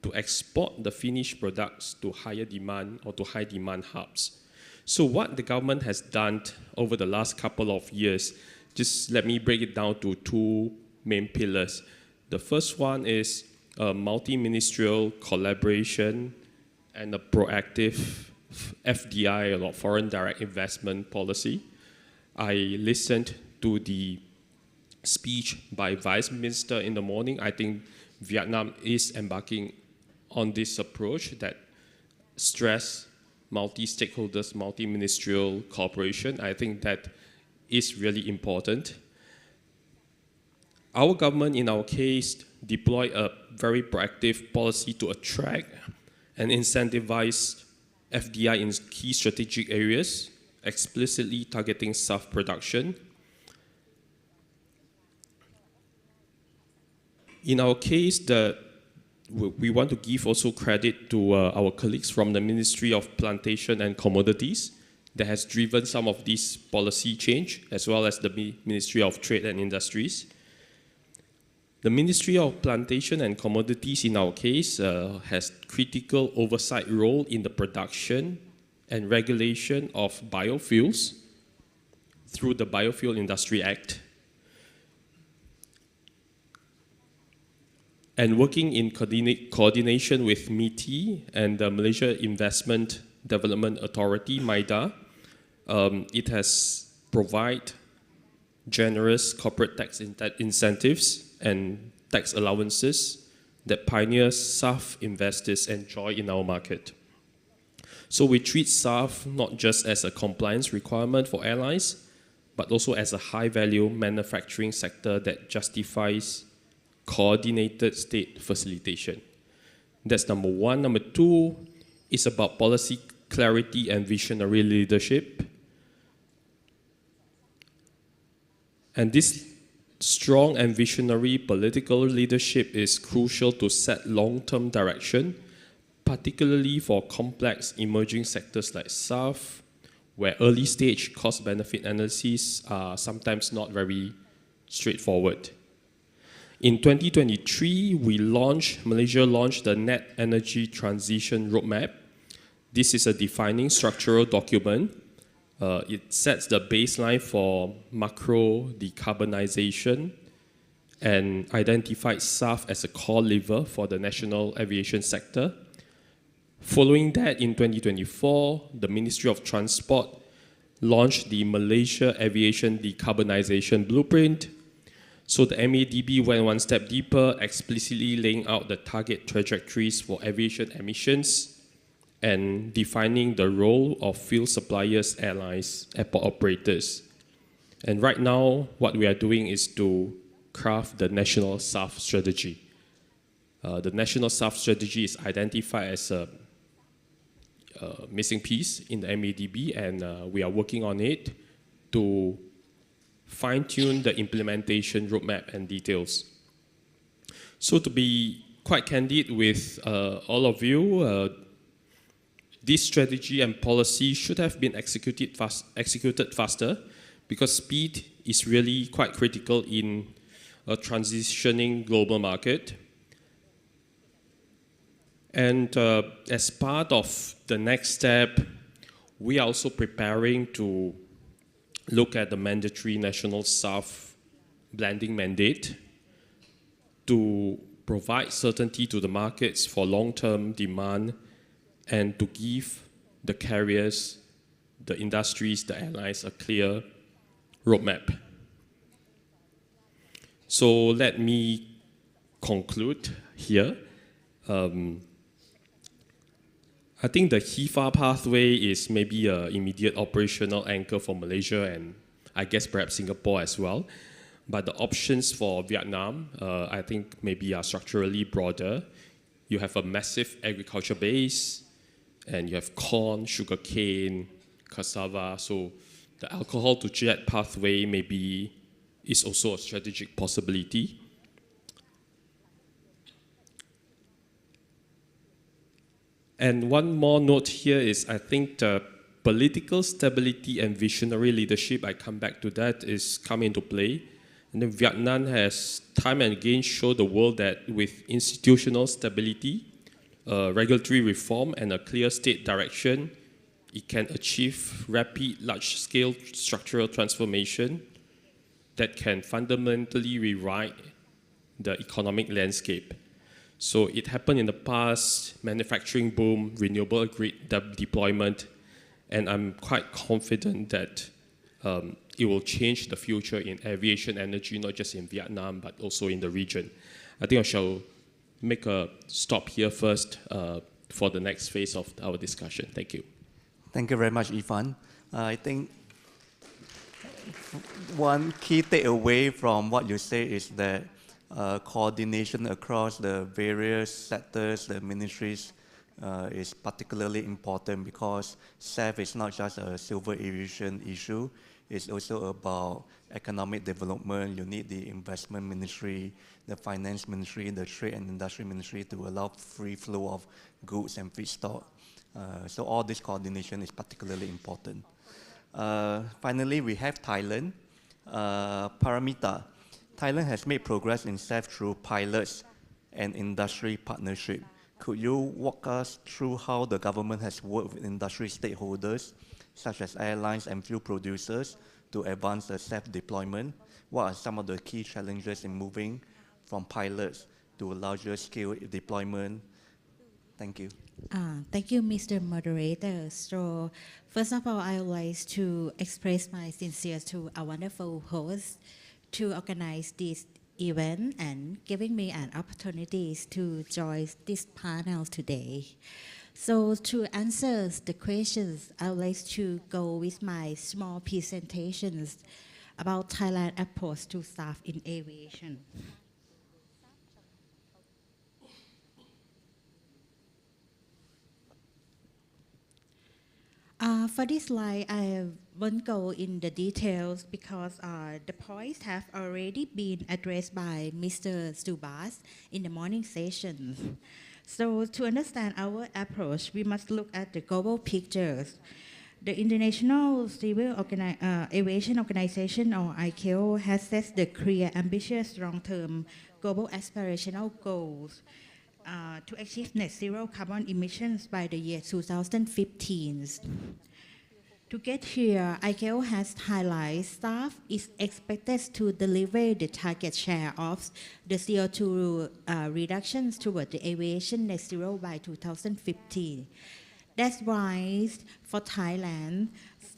to export the finished products to higher demand or to high demand hubs. So what the government has done over the last couple of years, just let me break it down to two main pillars. The first one is a multi-ministerial collaboration and a proactive FDI, or foreign direct investment policy. I listened to the speech by Vice Minister in the morning. I think Vietnam is embarking on this approach that stress multi-stakeholders, multi-ministerial cooperation. I think that is really important. Our government, in our case, deployed a very proactive policy to attract and incentivize FDI in key strategic areas, explicitly targeting SAF production. In our case, we want to give also credit to our colleagues from the Ministry of Plantation and Commodities that has driven some of this policy change, as well as the Ministry of Trade and Industries. The Ministry of Plantation and Commodities, in our case, has critical oversight role in the production and regulation of biofuels through the Biofuel Industry Act. And working in coordination with MITI and the Malaysia Investment Development Authority, MIDA, it has provided generous corporate tax incentives and tax allowances that pioneer SAF investors enjoy in our market. So we treat SAF not just as a compliance requirement for airlines, but also as a high-value manufacturing sector that justifies coordinated state facilitation. That's number one. Number two is about policy clarity and visionary leadership. And this strong and visionary political leadership is crucial to set long-term direction, particularly for complex emerging sectors like SAF, where early-stage cost-benefit analyses are sometimes not very straightforward. In 2023, Malaysia launched the Net Energy Transition Roadmap. This is a defining structural document. It sets the baseline for macro decarbonization and identifies SAF as a core lever for the national aviation sector. Following that, in 2024, the Ministry of Transport launched the Malaysia Aviation Decarbonization Blueprint. So the MADB went one step deeper, explicitly laying out the target trajectories for aviation emissions and defining the role of fuel suppliers, airlines, airport operators. And right now, what we are doing is to craft the national SAF strategy. The national SAF strategy is identified as a missing piece in the MADB, and we are working on it to fine-tune the implementation roadmap and details. So to be quite candid with all of you, this strategy and policy should have been executed faster, because speed is really quite critical in a transitioning global market. And as part of the next step, we are also preparing to look at the mandatory national SAF blending mandate to provide certainty to the markets for long-term demand and to give the carriers, the industries, the airlines a clear roadmap. So let me conclude here. I think the HEFA pathway is maybe an immediate operational anchor for Malaysia and I guess perhaps Singapore as well. But the options for Vietnam, I think maybe are structurally broader. You have a massive agriculture base and you have corn, sugarcane, cassava. So the alcohol to jet pathway maybe is also a strategic possibility. And one more note here is I think the political stability and visionary leadership, I come back to that, is come into play. And then Vietnam has time and again showed the world that with institutional stability, regulatory reform, and a clear state direction, it can achieve rapid, large-scale structural transformation that can fundamentally rewrite the economic landscape. So it happened in the past, manufacturing boom, renewable grid deployment, and I'm quite confident that it will change the future in aviation energy, not just in Vietnam, but also in the region. I think I shall make a stop here first for the next phase of our discussion. Thank you. Thank you very much, Ifan. I think one key takeaway from what you say is that coordination across the various sectors, the ministries, is particularly important because SAF is not just a civil aviation issue. It's also about economic development. You need the investment ministry, the finance ministry, the trade and industry ministry to allow free flow of goods and feedstock. So all this coordination is particularly important. Finally, we have Thailand. Paramita. Thailand has made progress in SAF through pilots and industry partnership. Could you walk us through how the government has worked with industry stakeholders, such as airlines and fuel producers, to advance the SAF deployment? What are some of the key challenges in moving from pilots to a larger scale deployment? Thank you. Thank you, Mr. Moderator. So, first of all, I would like to express my sincere to our wonderful host to organize this event and giving me an opportunity to join this panel today. So to answer the questions, I would like to go with my small presentations about Thailand's approach to SAF in aviation. For this slide, I won't go in the details because the points have already been addressed by Mr. Subas in the morning session. So to understand our approach, we must look at the global pictures. The International Civil Aviation Organization, or ICAO, has set the clear, ambitious, long-term global aspirational goals to achieve net zero carbon emissions by the year 2015. To get here, ICAO has highlighted SAF is expected to deliver the target share of the CO2 reductions toward the aviation net zero by 2015. That's why for Thailand,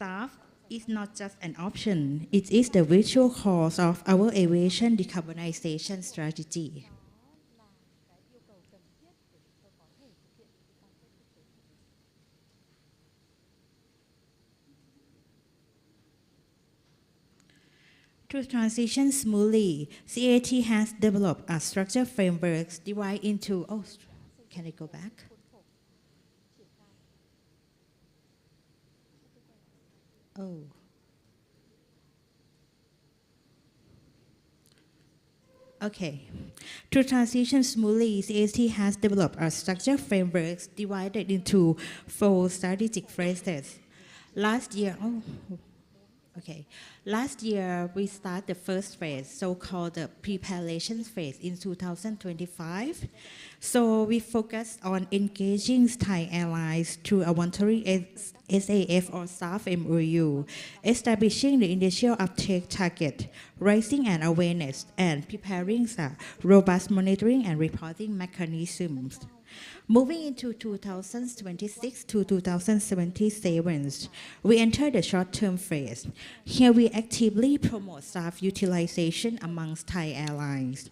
SAF is not just an option, it is the virtual cause of our aviation decarbonization strategy. To transition smoothly, CAT has developed a structured framework divided into, can I go back? Okay. To transition smoothly, CAT has developed a structured framework divided into 4 strategic phases. Last year, we started the first phase, so-called the preparation phase in 2025. So we focused on engaging Thai airlines through a voluntary SAF or SAF MOU, establishing the initial uptake target, raising an awareness, and preparing robust monitoring and reporting mechanisms. Moving into 2026 to 2027, we enter the short-term phase. Here we actively promote SAF utilization amongst Thai airlines,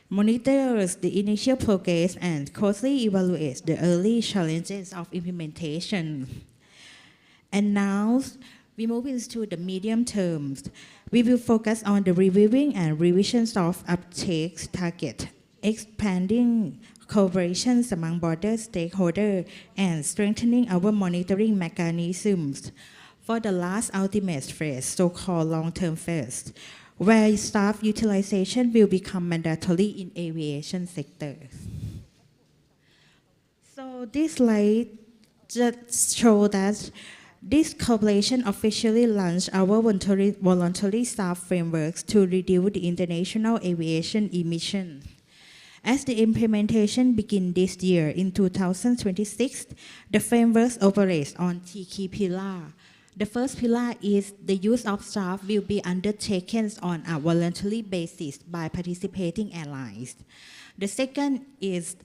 monitors the initial progress, and closely evaluates the early challenges of implementation. And now, we move into the medium terms. We will focus on the reviewing and revisions of uptake target, expanding collaborations among border stakeholders, and strengthening our monitoring mechanisms for the last ultimate phase, so-called long-term phase, where SAF utilization will become mandatory in aviation sector. So this slide just shows that this collaboration officially launched our voluntary SAF frameworks to reduce the international aviation emissions. As the implementation begins this year in 2026, the framework operates on 3 key pillars. The first pillar is the use of SAF will be undertaken on a voluntary basis by participating airlines. The second is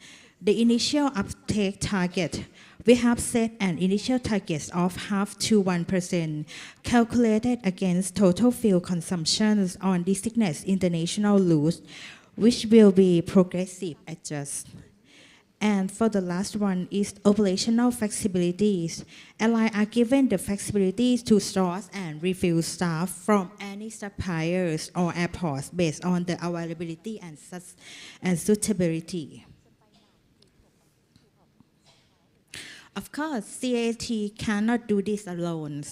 the initial uptake target. We have set an initial target of 0.5 to 1%, calculated against total fuel consumptions on designated international routes, which will be progressive adjust. And for the last one is operational flexibilities. Airlines are given the flexibilities to source and refill SAF from any suppliers or airports based on the availability and suitability. Of course, CAT cannot do this alone.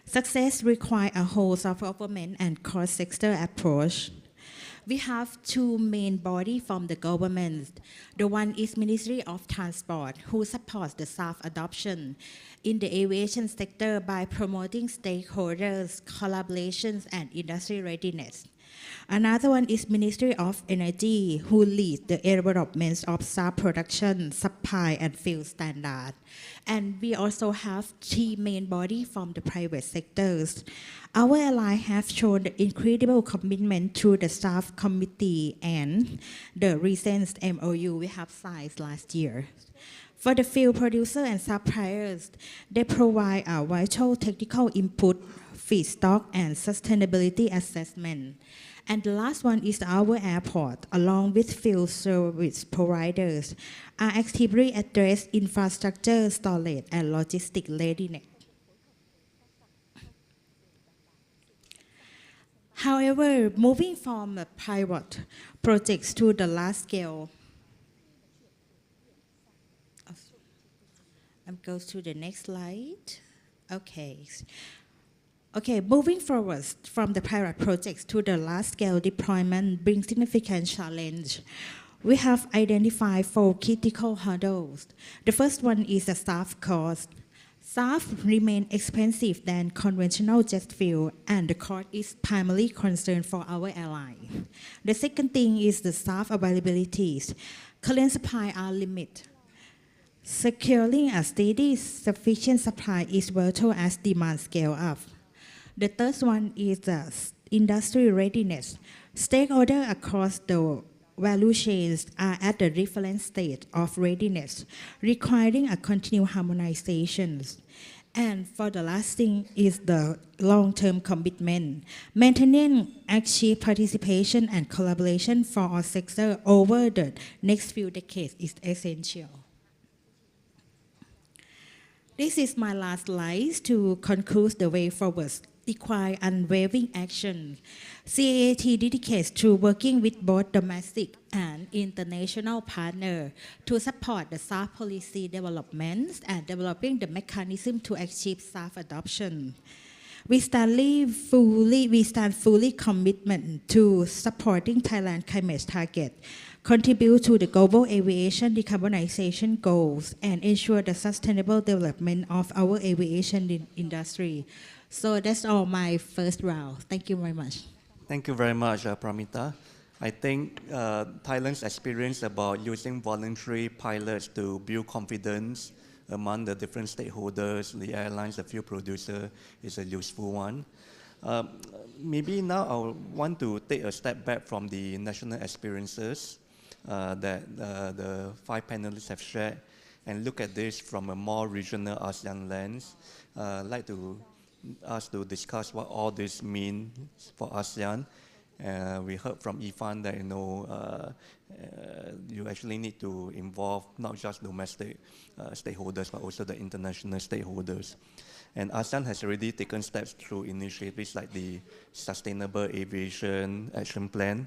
Success requires a whole of government and cross-sector approach. We have 2 main bodies from the government. The one is Ministry of Transport, who supports the SAF adoption in the aviation sector by promoting stakeholders, collaborations, and industry readiness. Another one is Ministry of Energy, who leads the development of SAF production, supply, and fuel standard. And we also have 3 main bodies from the private sectors. Our allies have shown the incredible commitment through the SAF committee and the recent MOU we have signed last year. For the fuel producer and suppliers, they provide a vital technical input, feedstock, and sustainability assessment. And the last one is our airport, along with fuel service providers, are actively address infrastructure, storage, and logistic readiness. However, moving from pilot projects to the large scale, I'm going to the next slide. Okay, moving forward from the pilot projects to the large-scale deployment brings significant challenge. We have identified 4 critical hurdles. The first one is the staff cost. SAF remain expensive than conventional jet fuel, and the cost is primarily concern for our airline. The second thing is the SAF availabilities. Current supply are limited. Securing a steady, sufficient supply is vital as demand scale up. The third one is the industry readiness. Stakeholders across the value chains are at the different stage of readiness, requiring a continued harmonization. And for the last thing is the long-term commitment. Maintaining active participation and collaboration for our sector over the next few decades is essential. This is my last slide to conclude the way forward. Require unwavering action. CAAT dedicates to working with both domestic and international partners to support the SAF policy developments and developing the mechanism to achieve SAF adoption. We stand fully commitment to supporting Thailand climate target, contribute to the global aviation decarbonization goals, and ensure the sustainable development of our aviation industry. So that's all my first round. Thank you very much. Thank you very much, Pramita. I think Thailand's experience about using voluntary pilots to build confidence among the different stakeholders, the airlines, the fuel producer, is a useful one. Maybe now I want to take a step back from the national experiences that the 5 panelists have shared and look at this from a more regional ASEAN lens. I'd like to us to discuss what all this means for ASEAN. We heard from Ifan that you actually need to involve not just domestic stakeholders but also the international stakeholders. And ASEAN has already taken steps through initiatives like the Sustainable Aviation Action Plan,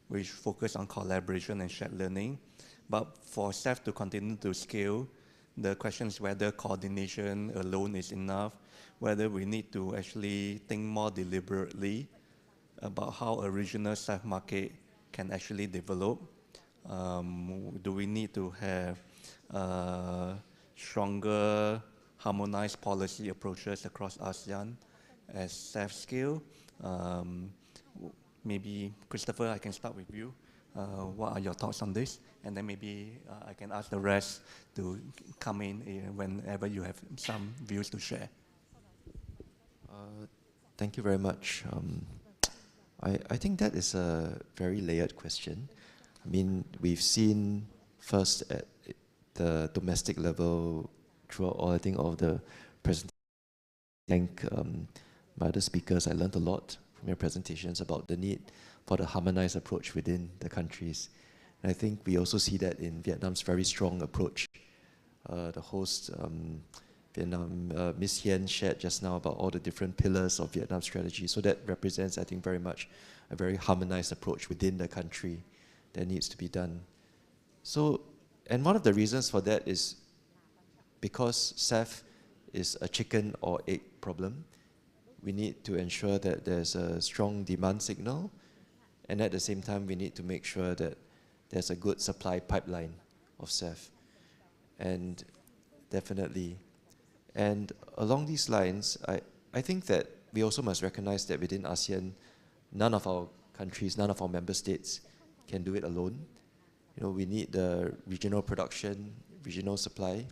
which focus on collaboration and shared learning. But for SAF to continue to scale, the question is whether coordination alone is enough, whether we need to actually think more deliberately about how a regional SAF market can actually develop. Do we need to have stronger, harmonized policy approaches across ASEAN as SAF scale? Maybe, Christopher, I can start with you. What are your thoughts on this? And then maybe I can ask the rest to come in whenever you have some views to share. Thank you very much. I think that is a very layered question. I mean, we've seen first at the domestic level throughout all, I think, all of the presentations. Thank my other speakers. I learned a lot from your presentations about the need for the harmonized approach within the countries. And I think we also see that in Vietnam's very strong approach. The host, Vietnam, Ms. Hien shared just now about all the different pillars of Vietnam's strategy. So that represents, I think, very much a very harmonized approach within the country that needs to be done. So, and one of the reasons for that is because SAF is a chicken or egg problem. We need to ensure that there's a strong demand signal, and at the same time, we need to make sure that there's a good supply pipeline of SAF. And definitely, and along these lines, I think that we also must recognize that within ASEAN, none of our countries, none of our member states can do it alone. You know, we need the regional production, regional supply,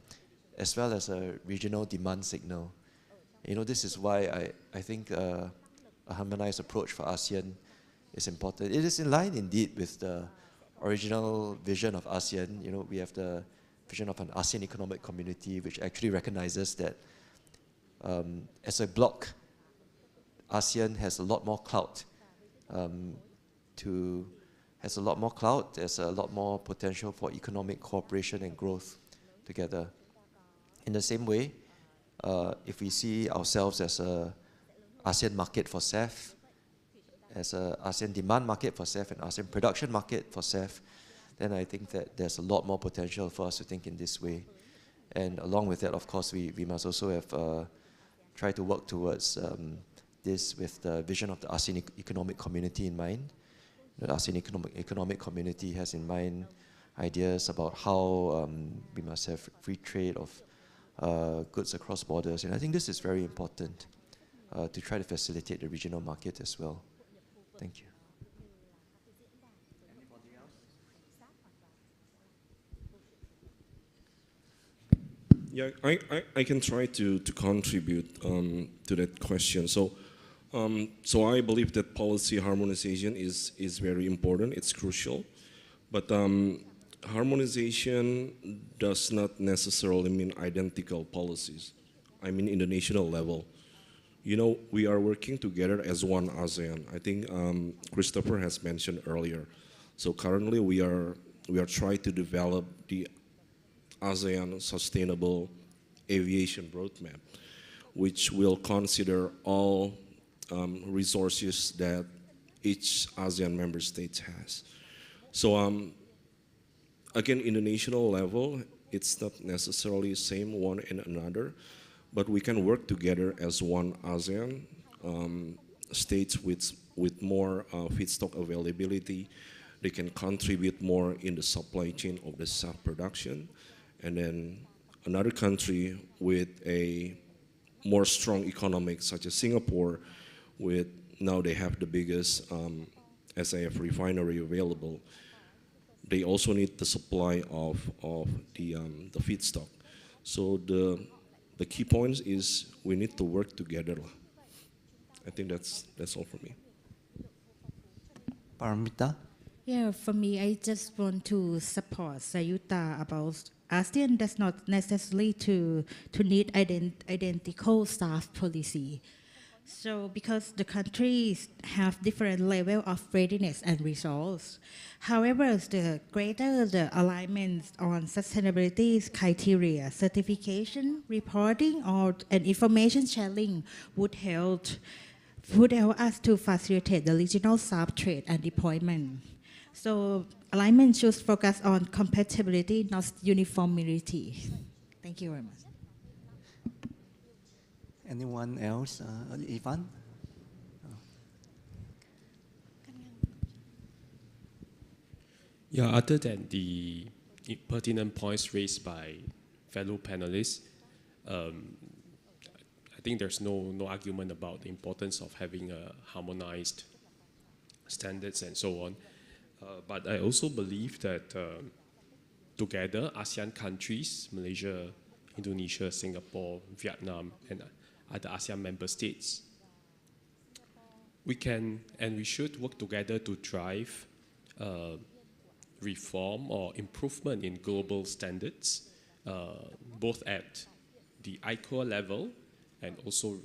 as well as a regional demand signal. You know, this is why I think a harmonized approach for ASEAN is important. It is in line indeed with the original vision of ASEAN. You know, we have the vision of an ASEAN economic community, which actually recognizes that as a bloc, ASEAN has a lot more clout. There's a lot more potential for economic cooperation and growth together. In the same way, if we see ourselves as an ASEAN market for SAF, as an ASEAN demand market for SAF and ASEAN production market for SAF, then I think that there's a lot more potential for us to think in this way. And along with that, of course, we must also have try to work towards this with the vision of the ASEAN economic community in mind. The ASEAN economic community has in mind ideas about how we must have free trade of goods across borders. And I think this is very important to try to facilitate the regional market as well. Thank you. Yeah, I can try to contribute to that question. So I believe that policy harmonization is very important. It's crucial, but harmonization does not necessarily mean identical policies. I mean, in the national level, you know, we are working together as one ASEAN. I think Christopher has mentioned earlier. So currently, we are trying to develop the ASEAN Sustainable Aviation Roadmap, which will consider all resources that each ASEAN member state has. So again, in the national level, it's not necessarily the same one and another, but we can work together as one ASEAN, states with more feedstock availability. They can contribute more in the supply chain of the SAF production. And then another country with a more strong economic, such as Singapore, with now they have the biggest SAF refinery available. They also need the supply of the feedstock. So the key point is we need to work together. I think that's all for me. Paramita? Yeah, for me, I just want to support Sayuta about ASEAN does not necessarily to need identical SAF policy. So because the countries have different level of readiness and resource. However, the greater the alignment on sustainability criteria, certification, reporting, and information sharing would help us to facilitate the regional SAF trade and deployment. So alignment should focus on compatibility, not uniformity. Thank you very much. Anyone else? Ivan? Yeah, other than the pertinent points raised by fellow panelists, I think there's no argument about the importance of having a harmonized standards and so on. But I also believe that together, ASEAN countries, Malaysia, Indonesia, Singapore, Vietnam, and other ASEAN member states, we can and we should work together to drive reform or improvement in global standards, both at the ICOA level and also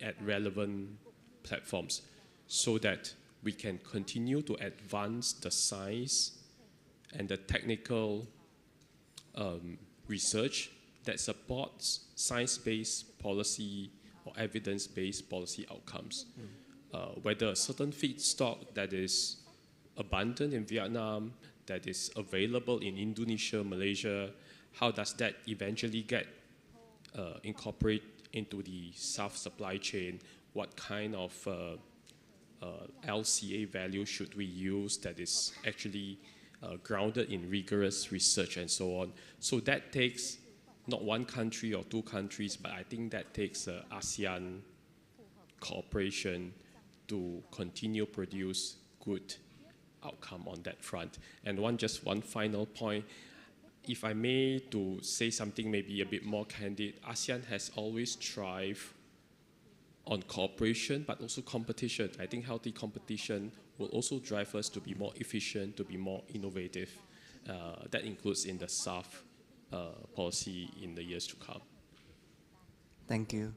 at relevant platforms, so that we can continue to advance the science and the technical research that supports science-based policy or evidence-based policy outcomes. Whether a certain feedstock that is abundant in Vietnam, that is available in Indonesia, Malaysia, how does that eventually get incorporated into the SAF supply chain? What kind of LCA value should we use that is actually grounded in rigorous research and so on? So that takes not one country or two countries, but I think that takes ASEAN cooperation to continue produce good outcome on that front. And just one final point, if I may to say something maybe a bit more candid, ASEAN has always thrived on cooperation, but also competition. I think healthy competition will also drive us to be more efficient, to be more innovative. That includes in the SAF policy in the years to come. Thank you.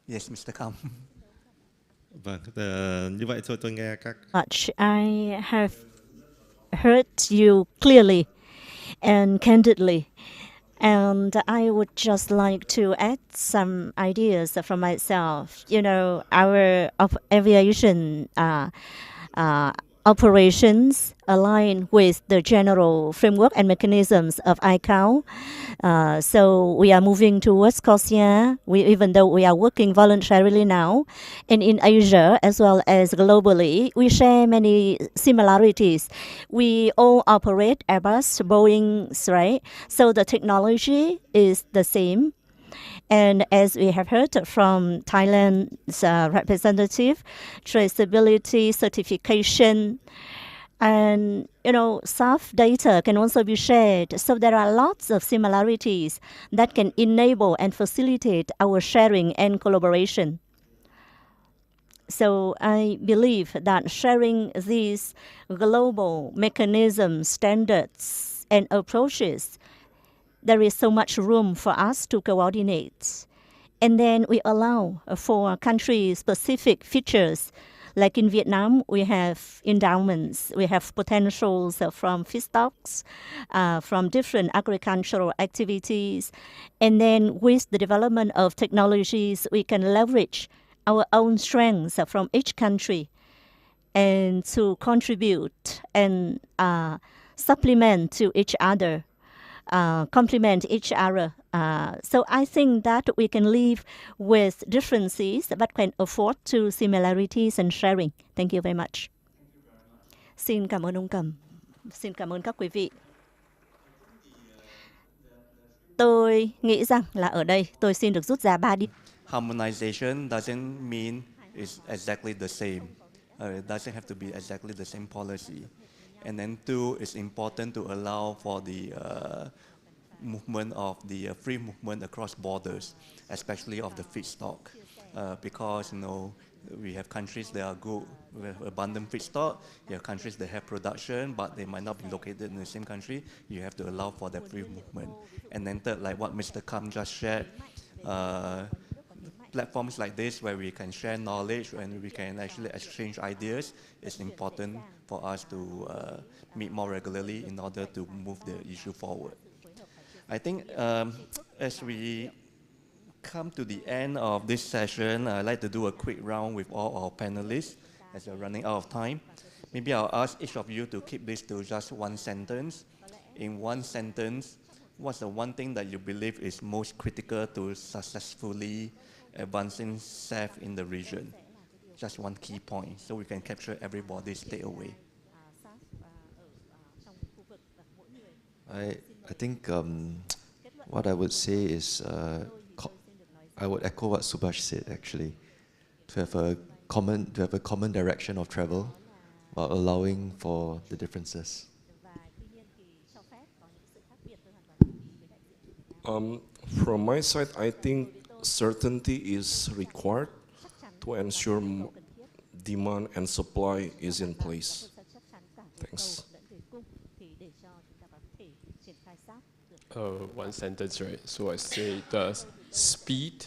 Yes, Mr. Kam. Như vậy thôi tôi nghe các I have heard you clearly and candidly. And I would just like to add some ideas from myself. You know, our aviation operations align with the general framework and mechanisms of ICAO. So we are moving towards COSIA, even though we are working voluntarily now. And in Asia, as well as globally, we share many similarities. We all operate Airbus, Boeing, right? So the technology is the same. And as we have heard from Thailand's representative, traceability, certification, and SAF data can also be shared. So there are lots of similarities that can enable and facilitate our sharing and collaboration. So I believe that sharing these global mechanisms, standards, and approaches, there is so much room for us to coordinate. And then we allow for country-specific features. Like in Vietnam, we have endowments, we have potentials from feedstocks, from different agricultural activities. And then with the development of technologies, we can leverage our own strengths from each country and to contribute and supplement to each other. Complement each other. So I think that we can live with differences but can afford to similarities and sharing. Thank you very much. Xin cảm ơn ông Cầm. Xin cảm ơn các quý vị. Tôi nghĩ rằng là ở đây tôi xin được rút ra 3 điểm. Harmonization doesn't mean it's exactly the same. It doesn't have to be exactly the same policy. And then two, it's important to allow for the movement of the free movement across borders, especially of the feedstock, because we have countries that are good with abundant feedstock. You have countries that have production, but they might not be located in the same country. You have to allow for that free movement. And then third, like what Mr. Kam just shared, platforms like this where we can share knowledge and we can actually exchange ideas is important for us to meet more regularly in order to move the issue forward. I think as we come to the end of this session, I'd like to do a quick round with all our panelists as we're running out of time. Maybe I'll ask each of you to keep this to just one sentence. In one sentence, what's the one thing that you believe is most critical to successfully advancing SAF in the region? Just one key point, so we can capture everybody's takeaway. I think what I would say is I would echo what Subhash said actually, to have a common direction of travel while allowing for the differences. From my side, I think certainty is required to ensure demand and supply is in place. Thanks. One sentence, right? So I say the speed,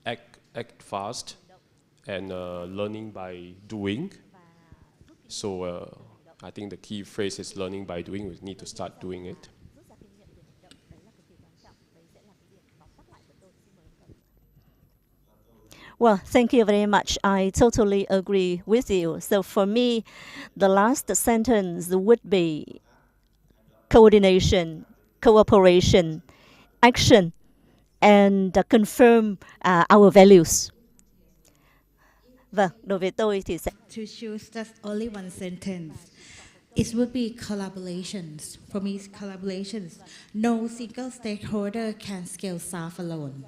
act fast, and learning by doing. So I think the key phrase is learning by doing. We need to start doing it. Well, thank you very much. I totally agree with you. So for me, the last sentence would be coordination, cooperation, action, and confirm our values. Vâng, đối với tôi thì sẽ... To choose just only one sentence, it would be collaborations. For me, collaborations. No single stakeholder can scale SAF alone.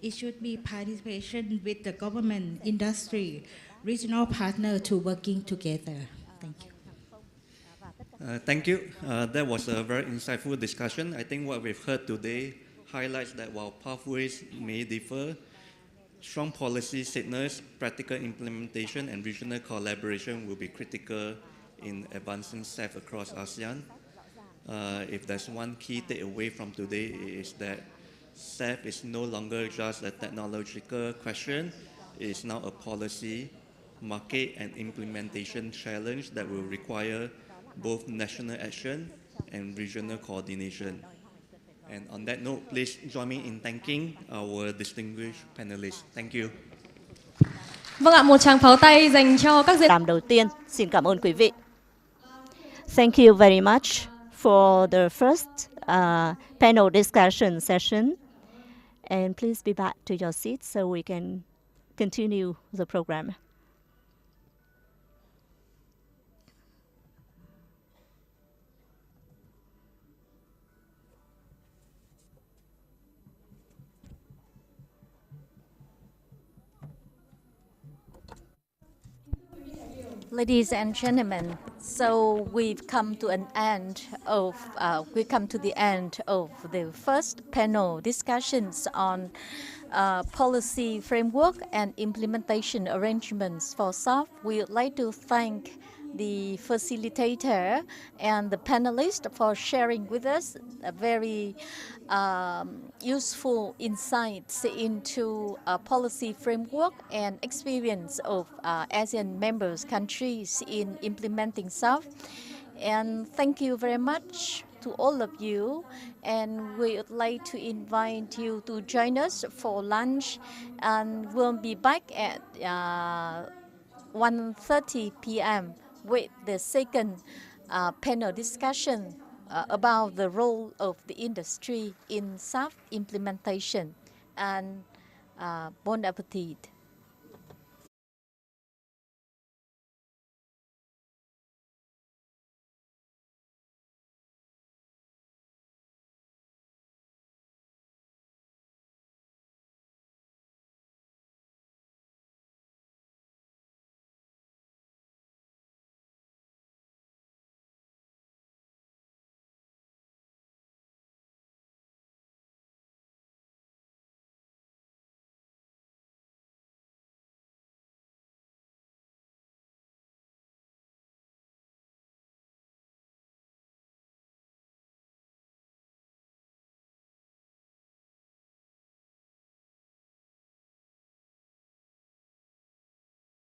It should be participation with the government, industry, regional partner to working together. Thank you. Thank you. That was a very insightful discussion. I think what we've heard today highlights that while pathways may differ, strong policy signals, practical implementation, and regional collaboration will be critical in advancing SAF across ASEAN. If there's one key takeaway from today, it is that SAF is no longer just a technological question. It is now a policy, market, and implementation challenge that will require both national action and regional coordination. And on that note, please join me in thanking our distinguished panelists. Thank you. Vâng ạ, một tràng pháo tay dành cho các diễn Làm đầu tiên, xin cảm ơn quý vị. Thank you very much for the first panel discussion session. And please be back to your seats so we can continue the program. Ladies and gentlemen, so we've come to the end of the first panel discussions on policy framework and implementation arrangements for SAF. We would like to thank the facilitator and the panelists for sharing with us a very useful insights into policy framework and experience of ASEAN members countries in implementing SAF. And thank you very much to all of you, and we would like to invite you to join us for lunch, and we'll be back at 1:30 p.m. with the second panel discussion about the role of the industry in SAF implementation. And bon appetit.